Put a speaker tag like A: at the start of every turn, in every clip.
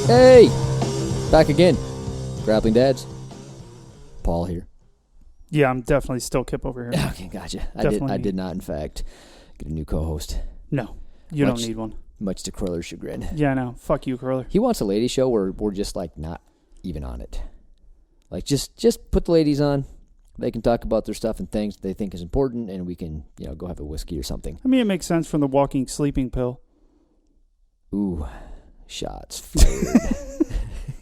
A: Hey! Back again. Grappling Dads. Paul here.
B: Yeah, I'm definitely still Kip over here.
A: Okay, gotcha. I did not, in fact, get a new co-host.
B: No, you don't need one.
A: Much to Kroyler's chagrin.
B: Yeah, no. Fuck you, Kroyler.
A: He wants a lady show where we're just, like, not even on it. Like, just put the ladies on. They can talk about their stuff and things they think is important, and we can, go have a whiskey or something.
B: I mean, it makes sense from the walking sleeping pill.
A: Ooh, shots fired.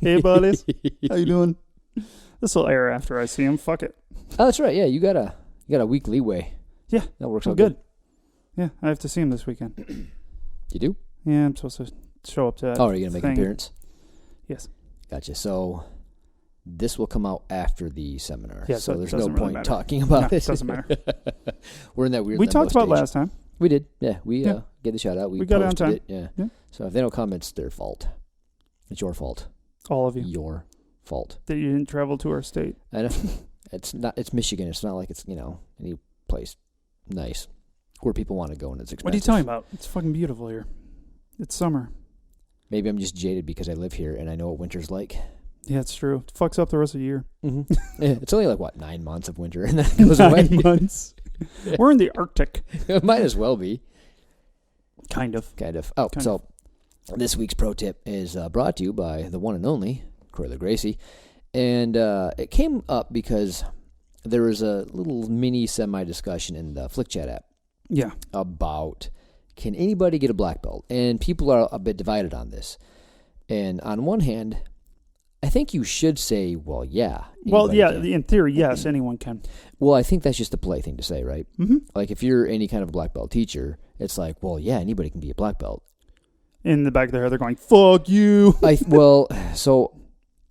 B: Hey, buddies. How you doing? This will air after I see him. Fuck it.
A: Oh, that's right. Yeah, you got a week leeway.
B: Yeah,
A: that works out
B: good. Yeah, I have to see him this weekend.
A: You do?
B: Yeah, I'm supposed to show up to that.
A: Oh, are you gonna make an appearance?
B: Yes.
A: Gotcha. So this will come out after the seminar.
B: Yeah,
A: so there's no
B: really
A: point
B: matter.
A: talking about it.
B: It doesn't matter.
A: We're in that weird.
B: We talked about
A: stage.
B: last time.
A: We did. Yeah, we gave the shout out.
B: We got it on time.
A: It. Yeah. So if they don't come, it's their fault. It's your fault.
B: All of you.
A: Your fault.
B: That you didn't travel to our state.
A: I know. It's not. It's Michigan. It's not like it's any place nice where people want to go and it's expensive.
B: What are you talking about? It's fucking beautiful here. It's summer.
A: Maybe I'm just jaded because I live here and I know what winter's like.
B: Yeah, it's true. It fucks up the rest of the year.
A: Mm-hmm. Yeah, it's only like 9 months of winter and then it goes away.
B: 9 months. We're in the Arctic.
A: It might as well be.
B: Kind of.
A: Oh, so this week's pro tip is brought to you by the one and only Kroyler Gracie. And it came up because there was a little mini semi-discussion in the Flick Chat app.
B: Yeah.
A: About can anybody get a black belt? And people are a bit divided on this. And on one hand, I think you should say, well, yeah.
B: Well, yeah,
A: can.
B: in theory, yes, anyone can.
A: Well, I think that's just a polite thing to say, right?
B: Mm-hmm.
A: Like if you're any kind of a black belt teacher, it's like, well, yeah, anybody can be a black belt.
B: In the back of their head, they're going, fuck you.
A: So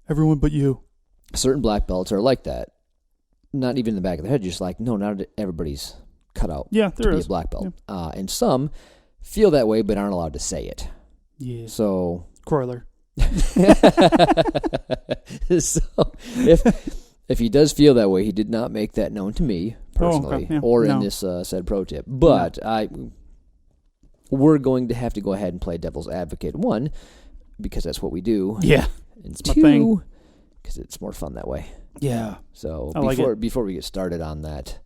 B: everyone but you.
A: Certain black belts are like that. Not even in the back of their head, just like, no, not everybody's cut out
B: to
A: be a black belt. Yeah. And some feel that way but aren't allowed to say it.
B: Yeah.
A: So
B: Kroyler.
A: So if he does feel that way, he did not make that known to me personally in this said pro tip. But we're going to have to go ahead and play devil's advocate. One, because that's what we do.
B: Yeah.
A: And
B: it's
A: two, because it's more fun that way.
B: Yeah.
A: So before we get started on that,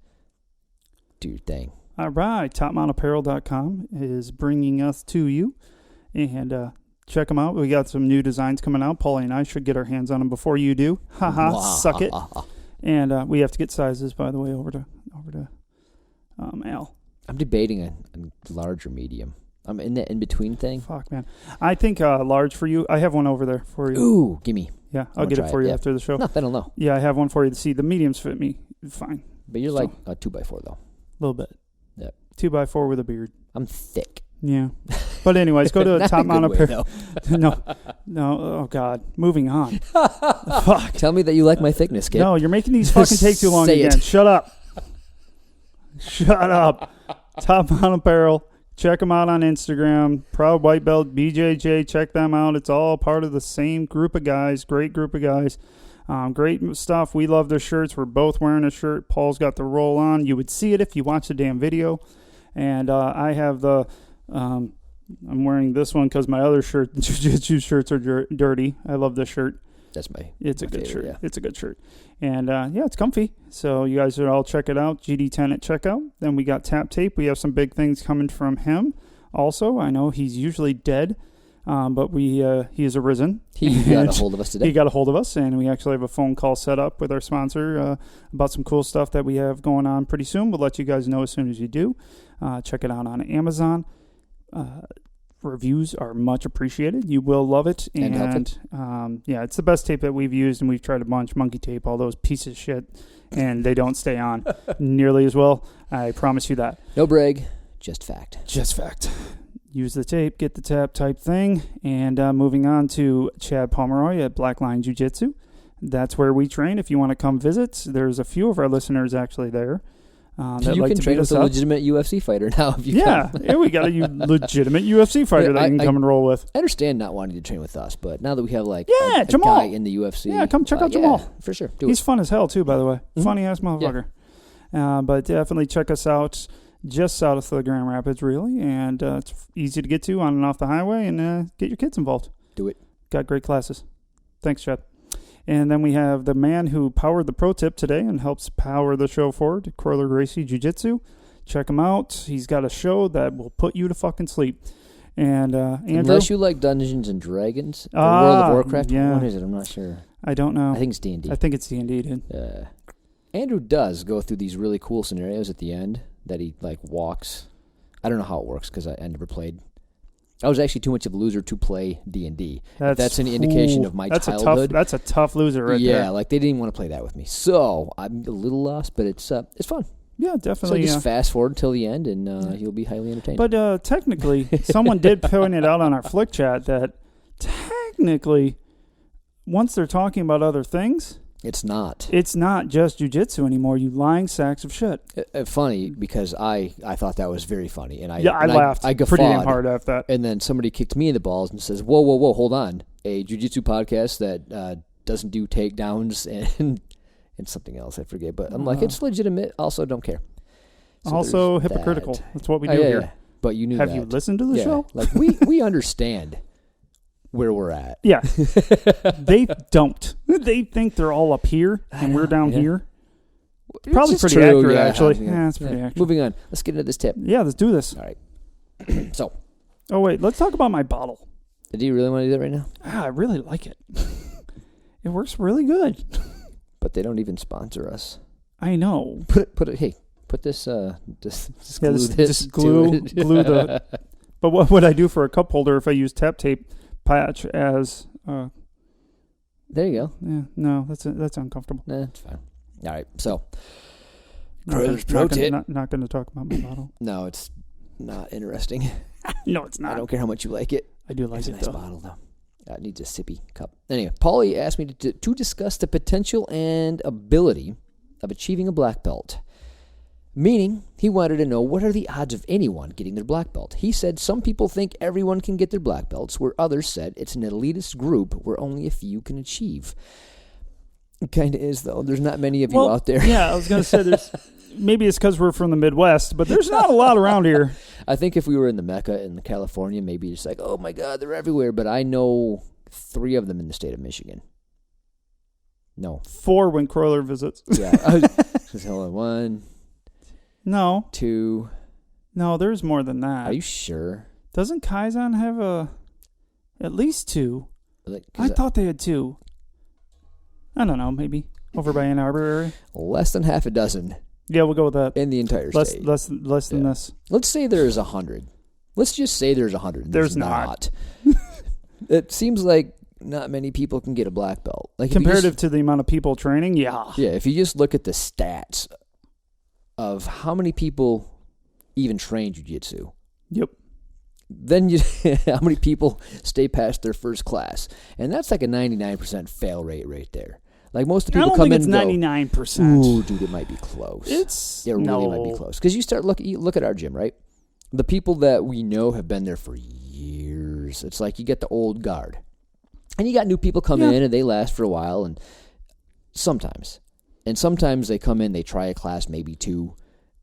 A: do your thing.
B: All right. TopMountApparel.com is bringing us to you. And check them out. We got some new designs coming out. Paulie and I should get our hands on them before you do. Haha, suck it. And we have to get sizes, by the way, over to Al.
A: I'm debating a large or medium. I'm in the in-between thing.
B: Fuck, man. I think large for you. I have one over there for you.
A: Ooh, gimme.
B: Yeah, I'll get it for you after the show.
A: No, I don't know.
B: Yeah, I have one for you to see. The mediums fit me fine.
A: But you're like a 2x4, though.
B: A little bit.
A: Yep.
B: 2x4 with a beard.
A: I'm thick.
B: Yeah. But anyways, go to Top Mount Apparel. No. Oh, God. Moving on. Fuck.
A: Tell me that you like my thickness, kid.
B: No, you're making these fucking take too long again. Shut up. Shut up. Top Mount Apparel. Check them out on Instagram. Proud White Belt, BJJ. Check them out. It's all part of the same group of guys. Great group of guys. Great stuff. We love their shirts. We're both wearing a shirt. Paul's got the roll on. You would see it if you watch the damn video. And I have the... I'm wearing this one because my other shirt, the jiu-jitsu shirts are dirty. I love this shirt.
A: It's a
B: good shirt.
A: Yeah.
B: It's a good shirt. And, it's comfy. So you guys should all check it out. GD10 at checkout. Then we got Tap Tape. We have some big things coming from him. Also, I know he's usually dead, but he has arisen.
A: He got a hold of us today.
B: He got a hold of us, and we actually have a phone call set up with our sponsor about some cool stuff that we have going on pretty soon. We'll let you guys know as soon as you do. Check it out on Amazon. Reviews are much appreciated. You will love it. And it's the best tape that we've used, and we've tried a bunch. Monkey tape, all those pieces of shit, and they don't stay on nearly as well. I promise you that.
A: No brag, just fact.
B: Just fact. Use the tape, get the tap type thing. And moving on to Chad Pomeroy at Black Line Jiu-Jitsu. That's where we train. If you want to come visit, there's a few of our listeners actually there. that
A: you
B: like
A: can
B: to
A: train
B: beat
A: with
B: us
A: a
B: up.
A: legitimate UFC fighter now if you
B: Yeah,
A: come.
B: yeah, we got a legitimate UFC fighter that you can come and roll with.
A: I understand not wanting to train with us, but now that we have like a
B: Jamal.
A: guy in the UFC.
B: Yeah, come check out Jamal.
A: Yeah, for sure.
B: He's fun as hell, too, by the way. Funny-ass motherfucker. Yeah. But definitely check us out just south of Grand Rapids, really. And it's easy to get to on and off the highway, and get your kids involved.
A: Do it.
B: Got great classes. Thanks, Chad. And then we have the man who powered the pro tip today and helps power the show forward, Kroyler Gracie Jiu-Jitsu. Check him out. He's got a show that will put you to fucking sleep. And Andrew,
A: unless you like Dungeons and Dragons or World of Warcraft, what is it? I'm not sure.
B: I don't know.
A: I think it's D&D.
B: I think it's D&D, dude.
A: Andrew does go through these really cool scenarios at the end that he like walks. I don't know how it works because I never played. I was actually too much of a loser to play D&D. That's any indication of my childhood.
B: That's a tough loser right there.
A: Yeah, like they didn't want to play that with me. So I'm a little lost, but it's fun.
B: Yeah, definitely.
A: So just fast forward till the end, and you'll be highly entertained.
B: But technically, someone did point it out on our Flick chat that technically, once they're talking about other things,
A: it's not
B: just jiu-jitsu anymore. You lying sacks of shit.
A: Funny because I thought that was very funny, and I
B: laughed.
A: I guffawed
B: pretty damn hard after that.
A: And then somebody kicked me in the balls and says, "Whoa, hold on! A jiu-jitsu podcast that doesn't do takedowns and." And something else, I forget. But I'm like, it's legitimate. Also, don't care. So
B: also hypocritical. That's what we do here.
A: Yeah. But you knew
B: Have
A: that.
B: you listened to the show?
A: Like, we understand where we're at.
B: Yeah. They don't. They think they're all up here, and we're down here. Probably pretty accurate, actually. Yeah, it's pretty accurate.
A: Moving on. Let's get into this tip.
B: Yeah, let's do this.
A: All right. So.
B: Oh, wait. Let's talk about my bottle.
A: Do you really want to do that right now?
B: I really like it. It works really good.
A: But they don't even sponsor us.
B: I know.
A: Put this
B: glue the. But what would I do for a cup holder if I use tap tape patch as?
A: There you go.
B: Yeah, no, that's uncomfortable.
A: Nah, it's fine. All right, so
B: not going to talk about my bottle.
A: No, it's not interesting.
B: No, it's not.
A: I don't care how much you like it.
B: I do like
A: it's
B: it.
A: A nice bottle though. It needs a sippy cup. Anyway, Paulie asked me to discuss the potential and ability of achieving a black belt. Meaning, he wanted to know what are the odds of anyone getting their black belt. He said some people think everyone can get their black belts, where others said it's an elitist group where only a few can achieve. It kind of is, though. There's not many of you out there.
B: Yeah, I was going to say maybe it's because we're from the Midwest, but there's not a lot around here.
A: I think if we were in the Mecca in California, maybe it's like, oh my God, they're everywhere. But I know 3 of them in the state of Michigan. No.
B: 4 when Kroyler visits.
A: Yeah. Hold on. 1.
B: No.
A: 2.
B: No, there's more than that.
A: Are you sure?
B: Doesn't Kaizen have at least 2? I thought they had 2. I don't know, maybe. Over by Ann Arbor area?
A: Less than half a dozen.
B: Yeah, we'll go with that.
A: In the entire state.
B: Less than this.
A: Let's say there's 100. Let's just say there's 100.
B: There's not.
A: It seems like not many people can get a black belt. Like
B: comparative to the amount of people training, yeah.
A: Yeah, if you just look at the stats of how many people even train jiu-jitsu.
B: Yep.
A: Then how many people stay past their first class. And that's like a 99% fail rate right there. Like most of the people come in and go,
B: 99%.
A: Ooh, dude, it might be close. It really might be close. Because you look at our gym, right? The people that we know have been there for years. It's like you get the old guard. And you got new people come in and they last for a while. And sometimes they come in, they try a class, maybe 2.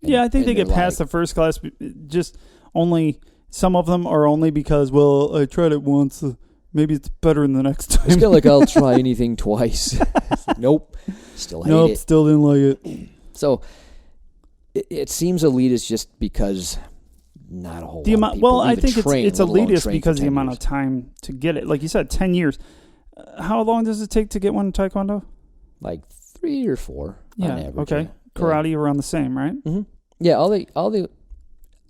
B: I think they get past the first class. Just only, some of them are only because, well, I tried it once. Maybe it's better than the next time.
A: It's kind of like I'll try anything twice. Nope. Still hate it.
B: Still didn't like it.
A: So it seems elitist just because not a whole lot of people
B: well, I think
A: train,
B: it's elitist because of the amount
A: years.
B: of time to get it. Like you said, 10 years. How long does it take to get one in Taekwondo?
A: Like 3 or 4 on average.
B: Okay.
A: Yeah.
B: Karate around the same, right?
A: Mm-hmm. Yeah, all the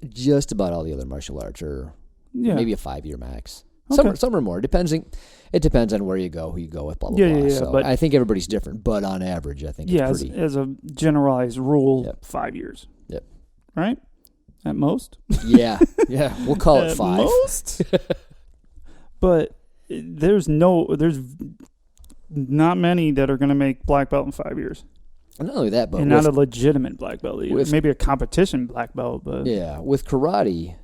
A: just about all the other martial arts are maybe a 5-year max. Okay. Some are more. It depends on where you go, who you go with, blah, blah, blah. So but I think everybody's different, but on average, I think it's pretty.
B: As a generalized rule, 5 years.
A: Yep.
B: Right? At most?
A: Yeah. We'll call it 5.
B: At most? But there's not many that are going to make black belt in 5 years.
A: Not only that, but
B: and not a legitimate black belt either. Maybe a competition black belt, but
A: yeah, with karate,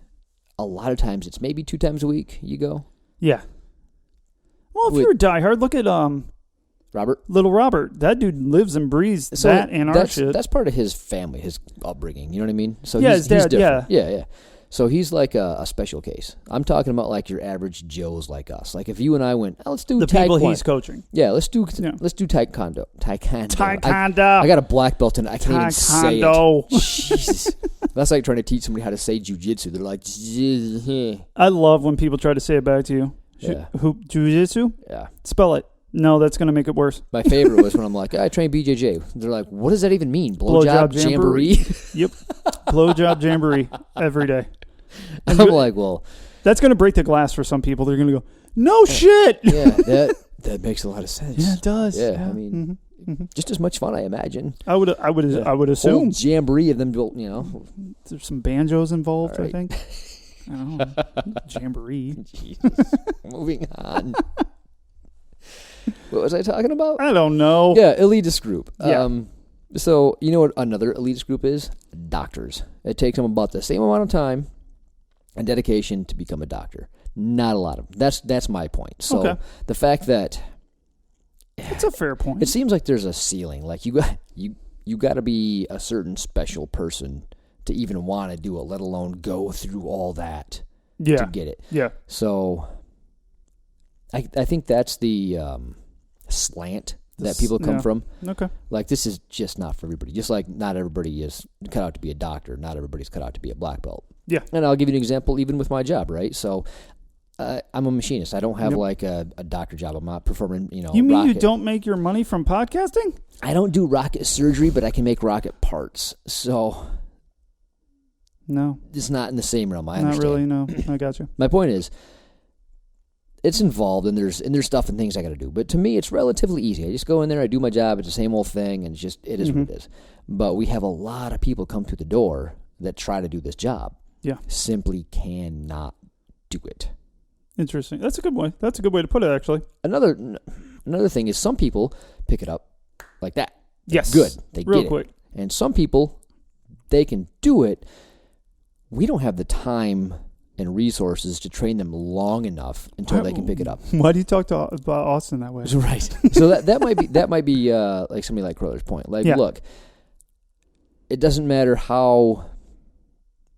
A: a lot of times it's maybe 2 times a week you go.
B: Yeah. Well, if you're a diehard, look at Little Robert. That dude lives and breathes that and our shit.
A: That's part of his family, his upbringing. You know what I mean? So
B: his dad.
A: Different. Yeah. So he's like a special case. I'm talking about like your average Joes like us. Like if you and I went, let's do
B: the people he's coaching.
A: Yeah, let's do taekwondo.
B: Taekwondo.
A: I got a black belt and I can't even say it. Jesus. That's like trying to teach somebody how to say jiu-jitsu. They're like,
B: I love when people try to say it back to you.
A: Yeah.
B: Jiu-jitsu?
A: Yeah.
B: Spell it. No, that's going to make it worse.
A: My favorite was when I'm like, I train BJJ. They're like, what does that even mean? Blowjob jamboree?
B: Yep. Blowjob jamboree every day.
A: I'm like, well.
B: That's going to break the glass for some people. They're going to go, no shit.
A: Yeah, that makes a lot of sense.
B: Yeah, it does.
A: Yeah. I mean, just as much fun, I imagine.
B: I would assume.
A: Whole jamboree of them,
B: There's some banjos involved,
A: right.
B: I think. I don't know. Jamboree.
A: Jesus. Moving on. What was I talking about?
B: I don't know.
A: Yeah, elitist group.
B: Yeah.
A: So, you know what another elitist group is? Doctors. It takes them about the same amount of time and dedication to become a doctor. Not a lot of them. That's my point. So, the fact that...
B: It's a fair point.
A: It seems like there's a ceiling. Like, you got to be a certain special person to even want to do it, let alone go through all that to get it.
B: Yeah.
A: So... I think that's the slant that people come from.
B: Okay.
A: Like, this is just not for everybody. Just like not everybody is cut out to be a doctor. Not everybody's cut out to be a black belt.
B: Yeah.
A: And I'll give you an example even with my job, right? So I'm a machinist. I don't have like a doctor job. I'm not performing,
B: You mean you don't make your money from podcasting?
A: I don't do rocket surgery, but I can make rocket parts. So...
B: No.
A: It's not in the same realm, I understand.
B: Not really, no. I got you.
A: My point is... It's involved, and there's stuff and things I got to do. But to me, it's relatively easy. I just go in there, I do my job. It's the same old thing, and it is what it is. But we have a lot of people come through the door that try to do this job.
B: Yeah,
A: simply cannot do it.
B: Interesting. That's a good way. That's a good way to put it, actually.
A: Another thing is some people pick it up like that.
B: Yes,
A: good. They
B: real
A: get
B: quick.
A: It. And some people, they can do it. We don't have the time and resources to train them long enough until they can pick it up.
B: Why do you talk about Austin that way?
A: Right. So that might be like somebody like Kroyler's point. Like, look, it doesn't matter how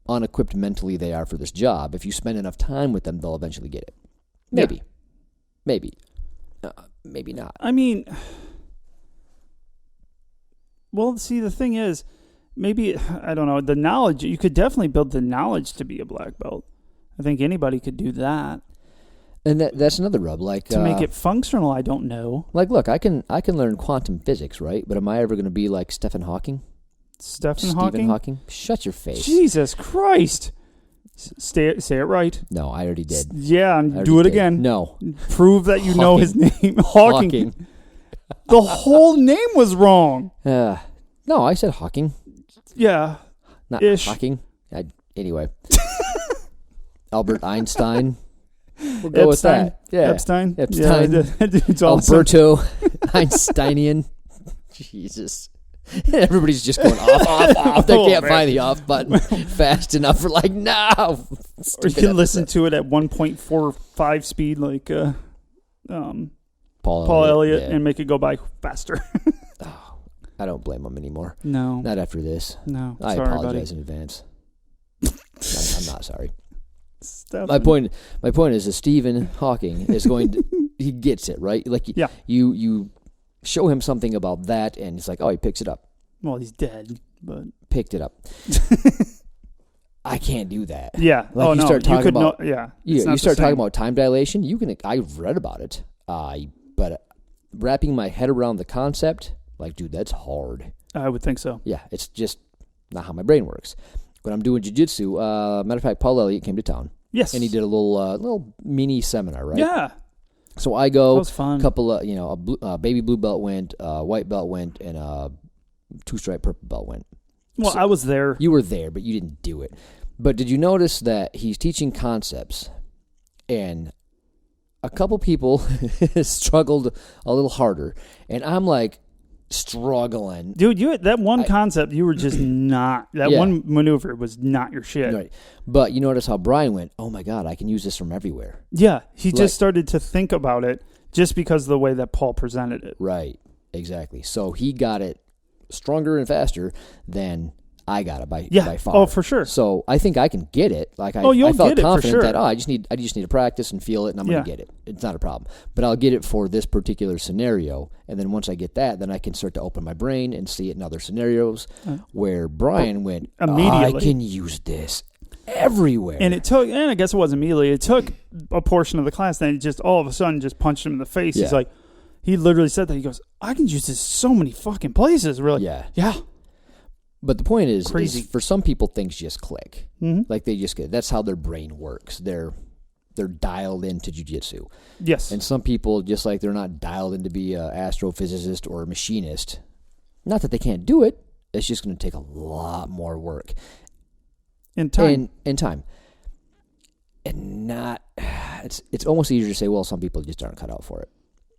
A: unequipped mentally they are for this job. If you spend enough time with them, they'll eventually get it. Maybe. Maybe not.
B: I mean, well, see, the thing is, maybe, I don't know, the knowledge, you could definitely build the knowledge to be a black belt. I think anybody could do that.
A: And that's another rub. Like
B: to make it functional, I don't know.
A: Like, look, I can learn quantum physics, right? But am I ever going to be like Stephen Hawking?
B: Stephen Hawking?
A: Shut your face.
B: Jesus Christ. Say it right.
A: No, I already did.
B: Yeah, and do it again.
A: No.
B: Prove that you know his name. Hawking. The whole name was wrong.
A: No, I said Hawking.
B: Yeah.
A: Not Hawking. Anyway. Albert Einstein. We'll go with that. Yeah.
B: Epstein.
A: Yeah,
B: dude's awesome.
A: Alberto Einsteinian. Jesus. Everybody's just going off. They can't find the off button fast enough for like, no.
B: Or you can listen to it at 1.45 speed like Paul Elliott and make it go by faster.
A: I don't blame him anymore.
B: No.
A: Not after this.
B: No.
A: I
B: sorry,
A: apologize in advance. I'm not sorry.
B: My
A: point is that Stephen Hawking is going to, he gets it, right? Like, you show him something about that, and it's like, oh, he picks it up.
B: Well, he's dead, but
A: picked it up. I can't do that.
B: Yeah.
A: Like you start talking about,
B: you
A: start talking about time dilation. I've read about it, but wrapping my head around the concept, like, dude, that's hard.
B: I would think so.
A: Yeah, it's just not how my brain works. When I'm doing jiu-jitsu, matter of fact, Paul Elliott came to town.
B: Yes.
A: And he did a little mini seminar, right?
B: Yeah.
A: So I go.
B: That was fun.
A: A couple of, a baby blue belt went, white belt went, and a 2-stripe purple belt went.
B: Well, so I was there.
A: You were there, but you didn't do it. But did you notice that he's teaching concepts, and a couple people struggled a little harder, and I'm like, struggling.
B: Dude, that one concept, you were just not. That one maneuver was not your shit.
A: Right. But you notice how Brian went, oh my God, I can use this from everywhere.
B: Yeah, he just started to think about it just because of the way that Paul presented it.
A: Right, exactly. So he got it stronger and faster than I got it by far.
B: Oh, for sure.
A: So I think I can get it. Like I
B: you'll
A: felt
B: get it
A: confident
B: for sure.
A: that I just need to practice and feel it, and I'm going to get it. It's not a problem. But I'll get it for this particular scenario, and then once I get that, then I can start to open my brain and see it in other scenarios where Brian went immediately. I can use this everywhere.
B: And I guess it wasn't immediately. It took a portion of the class, then it just all of a sudden just punched him in the face. Yeah. He's like, he literally said that. He goes, I can use this so many fucking places. We're like, yeah.
A: But the point is for some people, things just click. Mm-hmm. Like they just get. That's how their brain works. They're dialed into jiu-jitsu.
B: Yes.
A: And some people, just like they're not dialed in to be an astrophysicist or a machinist. Not that they can't do it. It's just going to take a lot more work.
B: In time.
A: And not. It's almost easier to say, well, some people just aren't cut out for it.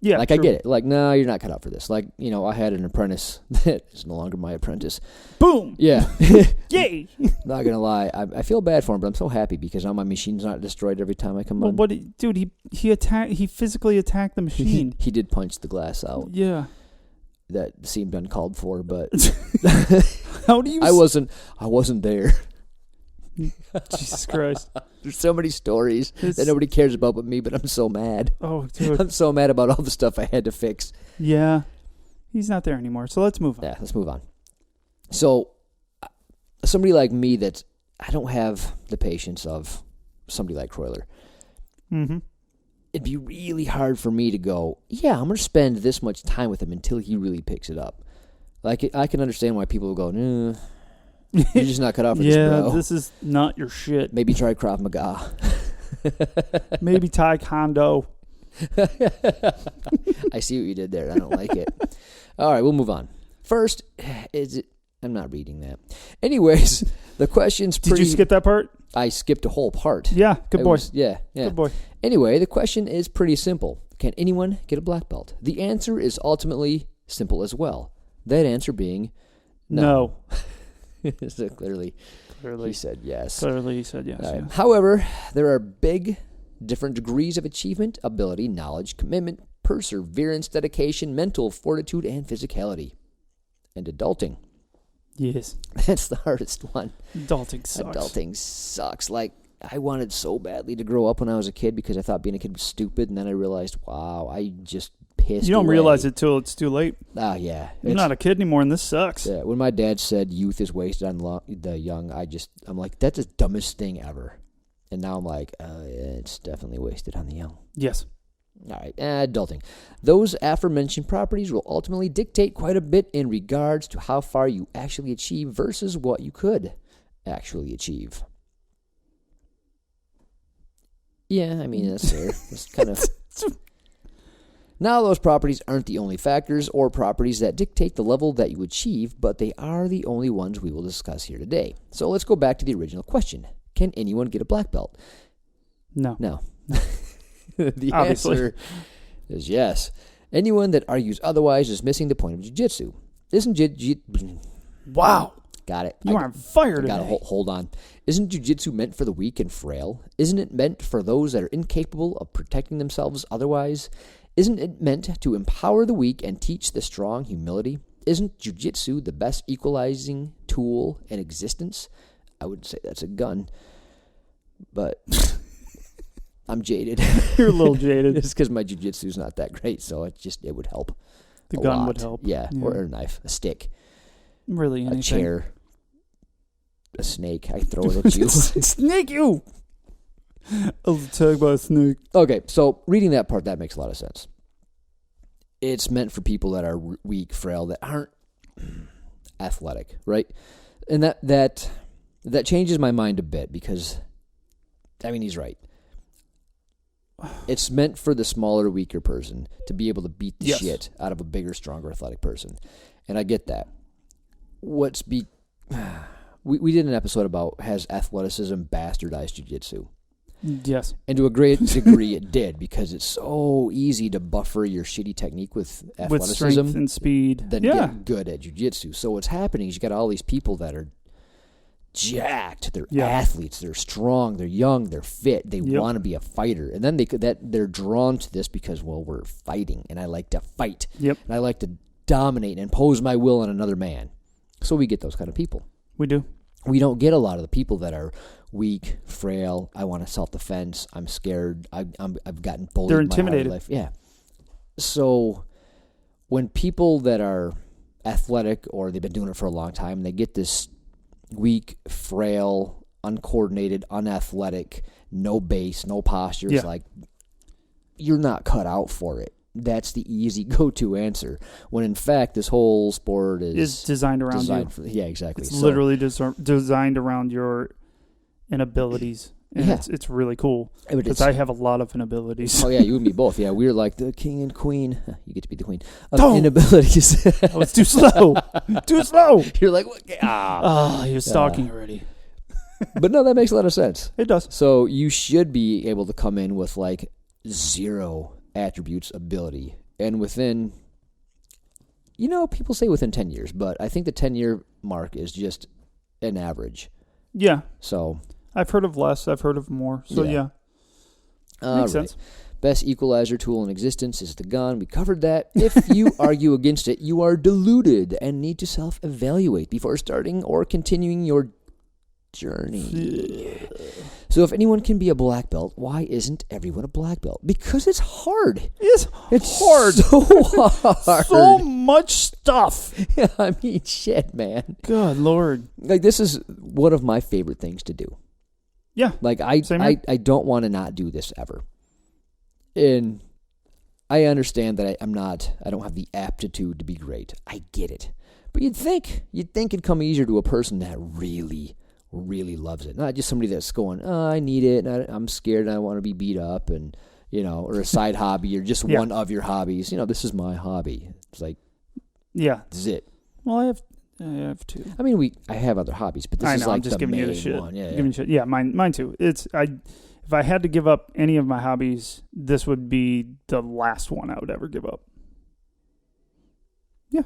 B: Yeah,
A: like
B: true.
A: I get it. Like, no, you're not cut out for this. Like, I had an apprentice that is no longer my apprentice.
B: Boom.
A: Yeah.
B: Yay.
A: Not gonna lie, I feel bad for him, but I'm so happy because now my machine's not destroyed every time I come on.
B: Dude, he physically attacked the machine.
A: He did punch the glass out.
B: Yeah.
A: That seemed uncalled for, but
B: how do you?
A: I wasn't there.
B: Jesus Christ.
A: There's so many stories that nobody cares about but me, but I'm so mad.
B: Oh, dude.
A: I'm so mad about all the stuff I had to fix.
B: Yeah. He's not there anymore, so let's move on.
A: Yeah, let's move on. So, somebody like me that I don't have the patience of somebody like Kroyler.
B: Mm-hmm.
A: It'd be really hard for me to go, yeah, I'm going to spend this much time with him until he really picks it up. Like, I can understand why people will go, nah. You're just not cut out for this, bro.
B: Yeah, this is not your shit.
A: Maybe try Krav Maga.
B: Maybe Taekwondo.
A: I see what you did there. I don't like it. All right, we'll move on. First, I'm not reading that. Anyways, the question's
B: Did you skip that part?
A: I skipped a whole part.
B: Yeah, good boy.
A: Yeah.
B: Good boy.
A: Anyway, the question is pretty simple. Can anyone get a black belt? The answer is ultimately simple as well. That answer being no. So clearly he said yes.
B: Clearly he said yes,
A: right.
B: yes.
A: However, there are big different degrees of achievement, ability, knowledge, commitment, perseverance, dedication, mental fortitude, and physicality. And adulting.
B: Yes.
A: That's the hardest one.
B: Adulting
A: sucks. Like, I wanted so badly to grow up when I was a kid because I thought being a kid was stupid, and then I realized, wow, I just pissed
B: You don't
A: away.
B: realize it till it's too late.
A: Yeah.
B: You're not a kid anymore, and this sucks.
A: Yeah, when my dad said youth is wasted on the young, I'm like, that's the dumbest thing ever. And now I'm like, it's definitely wasted on the young.
B: Yes.
A: All right, adulting. Those aforementioned properties will ultimately dictate quite a bit in regards to how far you actually achieve versus what you could actually achieve. Yeah, I mean, that's fair. It's kind of... Now, those properties aren't the only factors or properties that dictate the level that you achieve, but they are the only ones we will discuss here today. So let's go back to the original question. Can anyone get a black belt?
B: No.
A: The answer is yes. Anyone that argues otherwise is missing the point of jiu-jitsu.
B: Wow.
A: Got it.
B: You are on fire today.
A: Got to hold on. Isn't jiu-jitsu meant for the weak and frail? Isn't it meant for those that are incapable of protecting themselves otherwise? Isn't it meant to empower the weak and teach the strong humility? Isn't jiu-jitsu the best equalizing tool in existence? I would say that's a gun, but I'm jaded.
B: You're a little jaded.
A: It's because my jiu-jitsu is not that great, so it would help.
B: The gun would help.
A: Yeah, or a knife, a stick.
B: Really, anything.
A: A chair. A snake. I throw it at you.
B: Snake you! I was attacked by a snake.
A: Okay, so reading that part, that makes a lot of sense. It's meant for people that are weak, frail, that aren't athletic, right? And that changes my mind a bit because, I mean, he's right. It's meant for the smaller, weaker person to be able to beat the shit out of a bigger, stronger, athletic person. And I get that. We did an episode about has athleticism bastardized jiu-jitsu.
B: Yes.
A: And to a great degree it did, because it's so easy to buffer your shitty technique with athleticism.
B: With strength and speed.
A: Then get good at jiu-jitsu. So what's happening is you got all these people that are jacked. They're athletes. They're strong. They're young. They're fit. They want to be a fighter. And then they're drawn to this because, well, we're fighting, and I like to fight.
B: Yep.
A: And I like to dominate and impose my will on another man. So we get those kind of people.
B: We do.
A: We don't get a lot of the people that are weak, frail. I want to self-defense. I'm scared. I've gotten bullied.
B: They're intimidated.
A: My whole life. Yeah. So when people that are athletic or they've been doing it for a long time, they get this weak, frail, uncoordinated, unathletic, no base, no posture. It's like, you're not cut out for it. That's the easy go-to answer. When in fact, this whole sport is
B: designed around you.
A: Yeah, exactly.
B: It's literally designed around your inabilities. And it's really cool. Because I have a lot of inabilities.
A: Oh, yeah, you and me both. Yeah, we're like the king and queen. You get to be the queen of inabilities.
B: Oh, it's too slow. Too slow.
A: You're like, what?
B: You're stalking already.
A: But no, that makes a lot of sense.
B: It does.
A: So you should be able to come in with like 0 attributes, ability. And within, people say within 10 years, but I think the 10-year mark is just an average.
B: Yeah.
A: So
B: I've heard of less. I've heard of more. So, makes sense.
A: Best equalizer tool in existence is the gun. We covered that. If you argue against it, you are deluded and need to self-evaluate before starting or continuing your journey. So if anyone can be a black belt, why isn't everyone a black belt? Because it's hard.
B: It's hard.
A: So hard.
B: So much stuff.
A: Yeah, I mean, shit, man.
B: Good Lord.
A: Like, this is one of my favorite things to do.
B: Yeah.
A: Like, I don't want to not do this ever. And I understand that I don't have the aptitude to be great. I get it. But you'd think it'd come easier to a person that really loves it. Not just somebody that's going, I need it, and I'm scared, and I want to be beat up, and, or a side hobby, or just one of your hobbies. This is my hobby. It's like, this is it.
B: Well, I have two.
A: I mean, I have other hobbies, but this is like
B: I'm just
A: the
B: giving
A: main
B: you the shit.
A: one.
B: Yeah, mine too. If I had to give up any of my hobbies, this would be the last one I would ever give up. Yeah.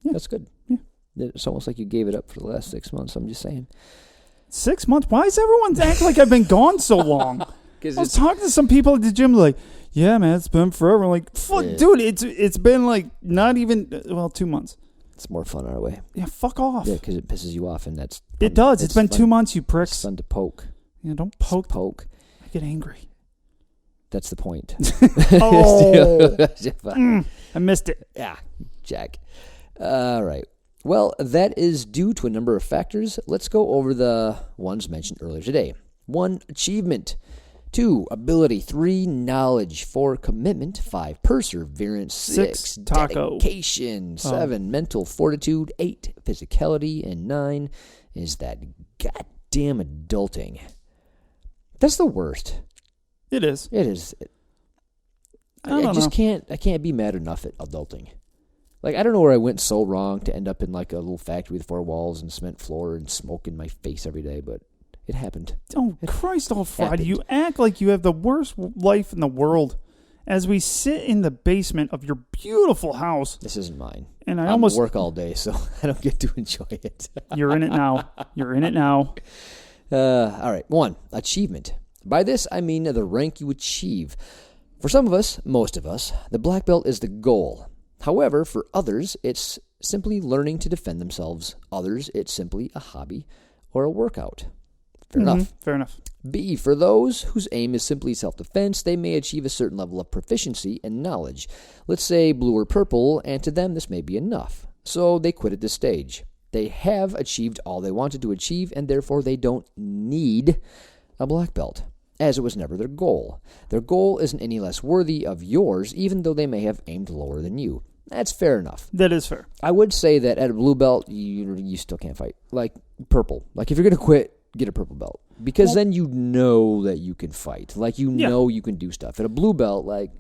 A: That's good.
B: Yeah.
A: It's almost like you gave it up for the last 6 months. I'm just saying.
B: 6 months? Why does everyone act like I've been gone so long? I was talking to some people at the gym like, yeah, man, it's been forever. I'm like, fuck, dude, it's been like not even, 2 months.
A: It's more fun our way.
B: Yeah, fuck off.
A: Yeah, because it pisses you off, and that's fun.
B: It does. It's been fun. 2 months, you pricks.
A: It's fun to poke.
B: Yeah, don't poke.
A: Poke.
B: I get angry.
A: That's the point.
B: I missed it.
A: Yeah, Jack. All right. Well, that is due to a number of factors. Let's go over the ones mentioned earlier today. 1, achievement. 2, ability. 3, knowledge. 4, commitment. 5, perseverance. 6, dedication. 7, mental fortitude. 8, physicality. And 9 is that goddamn adulting. That's the worst.
B: It is.
A: It is. I can't be mad enough at adulting. Like, I don't know where I went so wrong to end up in like a little factory with 4 walls and cement floor and smoke in my face every day, but it happened.
B: Oh, Christ almighty. You act like you have the worst life in the world as we sit in the basement of your beautiful house.
A: This isn't mine.
B: And I
A: almost work all day, so I don't get to enjoy it.
B: You're in it now.
A: All right. 1, achievement. By this, I mean the rank you achieve. For some of us, most of us, the black belt is the goal. However, for others, it's simply learning to defend themselves. Others, it's simply a hobby or a workout. Fair enough. B, for those whose aim is simply self-defense, they may achieve a certain level of proficiency and knowledge. Let's say blue or purple, and to them this may be enough. So they quit at this stage. They have achieved all they wanted to achieve, and therefore they don't need a black belt, as it was never their goal. Their goal isn't any less worthy of yours, even though they may have aimed lower than you. That's fair enough.
B: That is fair.
A: I would say that at a blue belt, you still can't fight. Like purple. Like if you're going to quit, get a purple belt. Because then you know that you can fight. Like you know you can do stuff. At a blue belt, like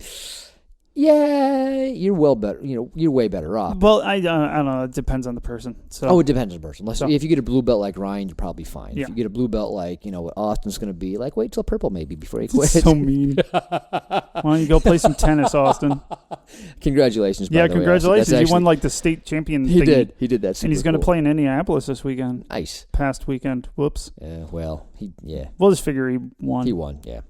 A: Yeah, you're well better. You're way better off.
B: Well, I don't know. It depends on the person. So.
A: It depends on the person. If you get a blue belt like Ryan, you're probably fine.
B: Yeah.
A: If you get a blue belt like what Austin's going to be, like wait till purple maybe before you quit.
B: So mean. Why don't you go play some tennis, Austin?
A: Congratulations. By the way,
B: congratulations.
A: Actually,
B: he won like the state champion.
A: He
B: thingy.
A: He did that.
B: And he's going to play in Indianapolis this weekend.
A: Nice.
B: Past weekend. Whoops.
A: Yeah. Well,
B: We'll just figure he won.
A: He won. Yeah.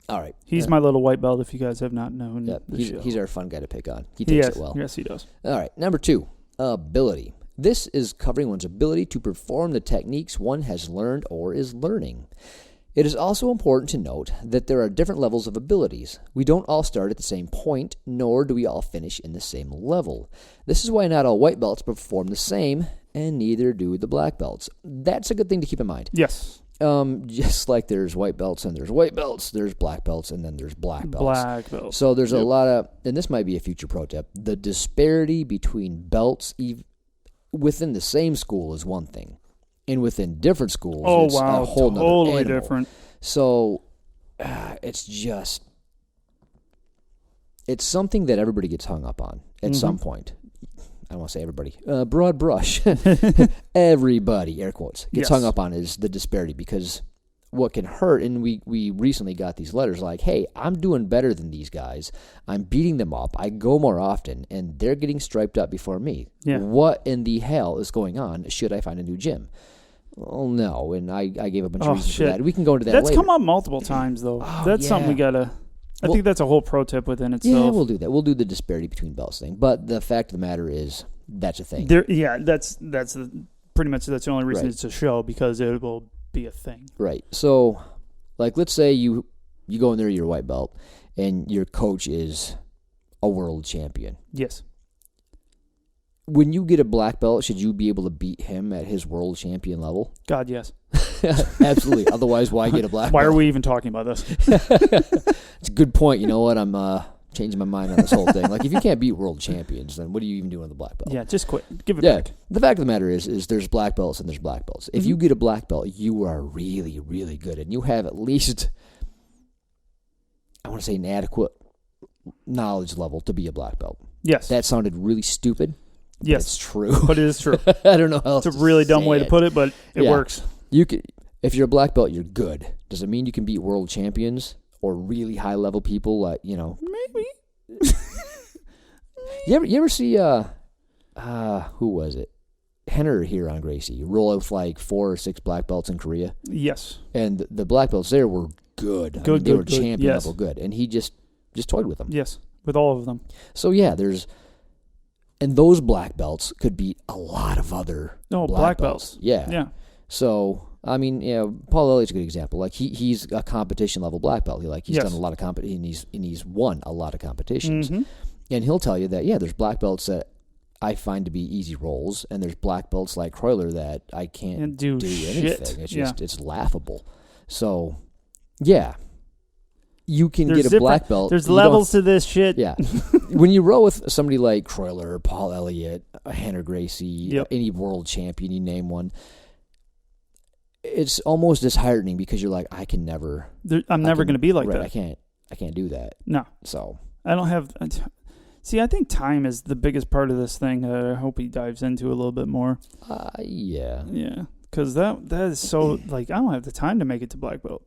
A: All right.
B: He's my little white belt, if you guys have not known.
A: Yep. He's our fun guy to pick on. He takes it well.
B: Yes, he does.
A: All right. Number 2, ability. This is covering one's ability to perform the techniques one has learned or is learning. It is also important to note that there are different levels of abilities. We don't all start at the same point, nor do we all finish in the same level. This is why not all white belts perform the same, and neither do the black belts. That's a good thing to keep in mind.
B: Yes.
A: Just like there's white belts and there's white belts, there's black belts and then there's black belts.
B: Black belts.
A: So there's a lot of, and this might be a future pro tip, the disparity between belts within the same school is one thing, and within different schools it's a whole nother
B: totally
A: animal.
B: Different.
A: So it's something that everybody gets hung up on at some point. I don't want to say everybody. Broad brush. Everybody, air quotes, gets hung up on is the disparity, because what can hurt, and we recently got these letters like, hey, I'm doing better than these guys. I'm beating them up. I go more often, and they're getting striped up before me.
B: Yeah.
A: What in the hell is going on? Should I find a new gym? Well, no, and I gave a bunch of reasons for that. We can go into that later.
B: That's come up multiple times, though. That's something we got to... I think that's a whole pro tip within itself.
A: Yeah, we'll do that. We'll do the disparity between belts thing. But the fact of the matter is, that's a thing.
B: That's pretty much that's the only reason it's a show, because it will be a thing.
A: Right. So, like, let's say you go in there, you're a white belt, and your coach is a world champion.
B: Yes.
A: When you get a black belt, should you be able to beat him at his world champion level?
B: God, yes.
A: Absolutely. Otherwise, why get a black belt?
B: Why are we even talking about this?
A: It's a good point. You know what? I'm changing my mind on this whole thing. Like, if you can't beat world champions, then what are you even doing with a black belt?
B: Yeah, just quit. Give it back.
A: The fact of the matter is there's black belts and there's black belts. If you get a black belt, you are really, really good, and you have at least, I want to say, an adequate knowledge level to be a black belt.
B: Yes.
A: That sounded really stupid.
B: Yes.
A: It's true.
B: But it is true.
A: I don't know how else
B: It's a really dumb way to put it, but it works.
A: You can, if you're a black belt, you're good. Does it mean you can beat world champions or really high level people? Like,
B: maybe.
A: You ever see who was it? Henner here on Gracie roll with like 4 or 6 black belts in Korea.
B: Yes.
A: And the black belts there were good. They were champion level good, and he just toyed with them.
B: Yes, with all of them.
A: So yeah, and those black belts could beat a lot of other black belts. Yeah. So, I mean, Paul Elliott's a good example. Like, he's a competition level black belt. He's done a lot of and he's won a lot of competitions. Mm-hmm. And he'll tell you that, there's black belts that I find to be easy rolls, and there's black belts like Kroyler that I can't do anything. It's just it's laughable. So, yeah. You can get a black belt.
B: There's levels to this shit.
A: Yeah. When you roll with somebody like Kroyler, Paul Elliott, Henner Gracie, any world champion, you name one, it's almost disheartening, because you're like, I can never.
B: I'm never going to be like that.
A: I can't do that.
B: No.
A: So.
B: I don't have. See, I think time is the biggest part of this thing. I hope he dives into a little bit more.
A: Yeah.
B: Yeah. Because that is so, like, I don't have the time to make it to black belt.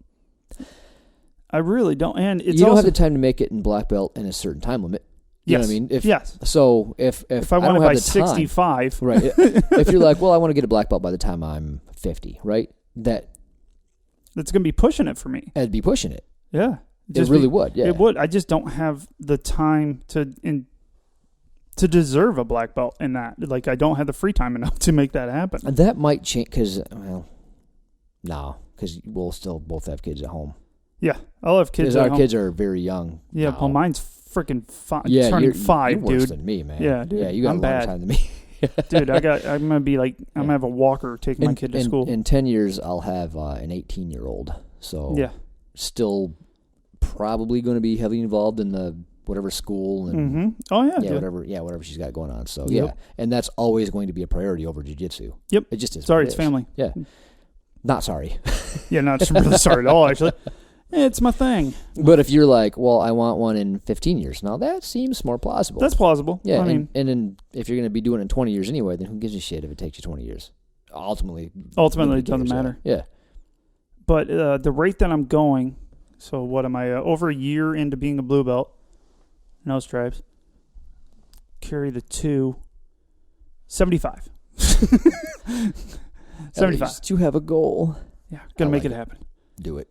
B: I really don't. And it's
A: you don't have the time to make it in black belt in a certain time limit. You know what I mean?
B: Yes.
A: So if
B: I want it by 65.
A: Right. If you're like, well, I want to get a black belt by the time I'm 50, right? That's
B: going to be pushing it for me.
A: I'd be pushing it.
B: Yeah.
A: It really would, yeah.
B: It would. I just don't have the time to deserve a black belt in that. Like, I don't have the free time enough to make that happen.
A: That might change, because, because we'll still both have kids at home.
B: Yeah, I'll have kids at home.
A: Because our kids are very young.
B: Yeah,
A: now.
B: well, mine's freaking
A: turning
B: 5,
A: you're worse
B: dude.
A: than me, man.
B: Yeah, dude.
A: Yeah, you got
B: I'm
A: a longer
B: bad.
A: time than me.
B: Dude, I'm going to be like, I'm going to have a walker taking my kid to school.
A: In 10 years, I'll have an 18-year-old. So, still probably going to be heavily involved in the whatever school and
B: Oh yeah,
A: whatever she's got going on. So and that's always going to be a priority over jiu-jitsu.
B: Yep,
A: it just is.
B: Sorry, it's family.
A: Yeah, not sorry.
B: Yeah, not really sorry at all. Actually, It's my thing.
A: But if you're like, well, I want one in 15 years, now that seems more plausible.
B: That's plausible.
A: Yeah, and then if you're going to be doing it in 20 years anyway, then who gives a shit if it takes you 20 years? Ultimately,
B: it doesn't matter.
A: Yeah.
B: But the rate that I'm going, so what am I, over a year into being a blue belt, no stripes, carry the 75. 75.
A: You have a goal.
B: Yeah, gonna make it happen.
A: Do it.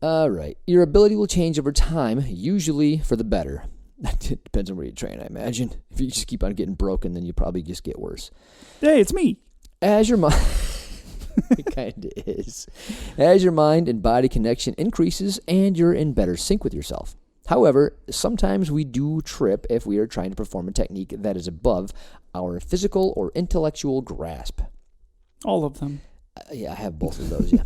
A: All right. Your ability will change over time, usually for the better. That depends on where you train, I imagine. If you just keep on getting broken, then you probably just get worse.
B: Hey, it's me.
A: As your mind... It kind of is. As your mind and body connection increases and you're in better sync with yourself. However, sometimes we do trip if we are trying to perform a technique that is above our physical or intellectual grasp.
B: All of them.
A: Yeah, I have both of those, yeah.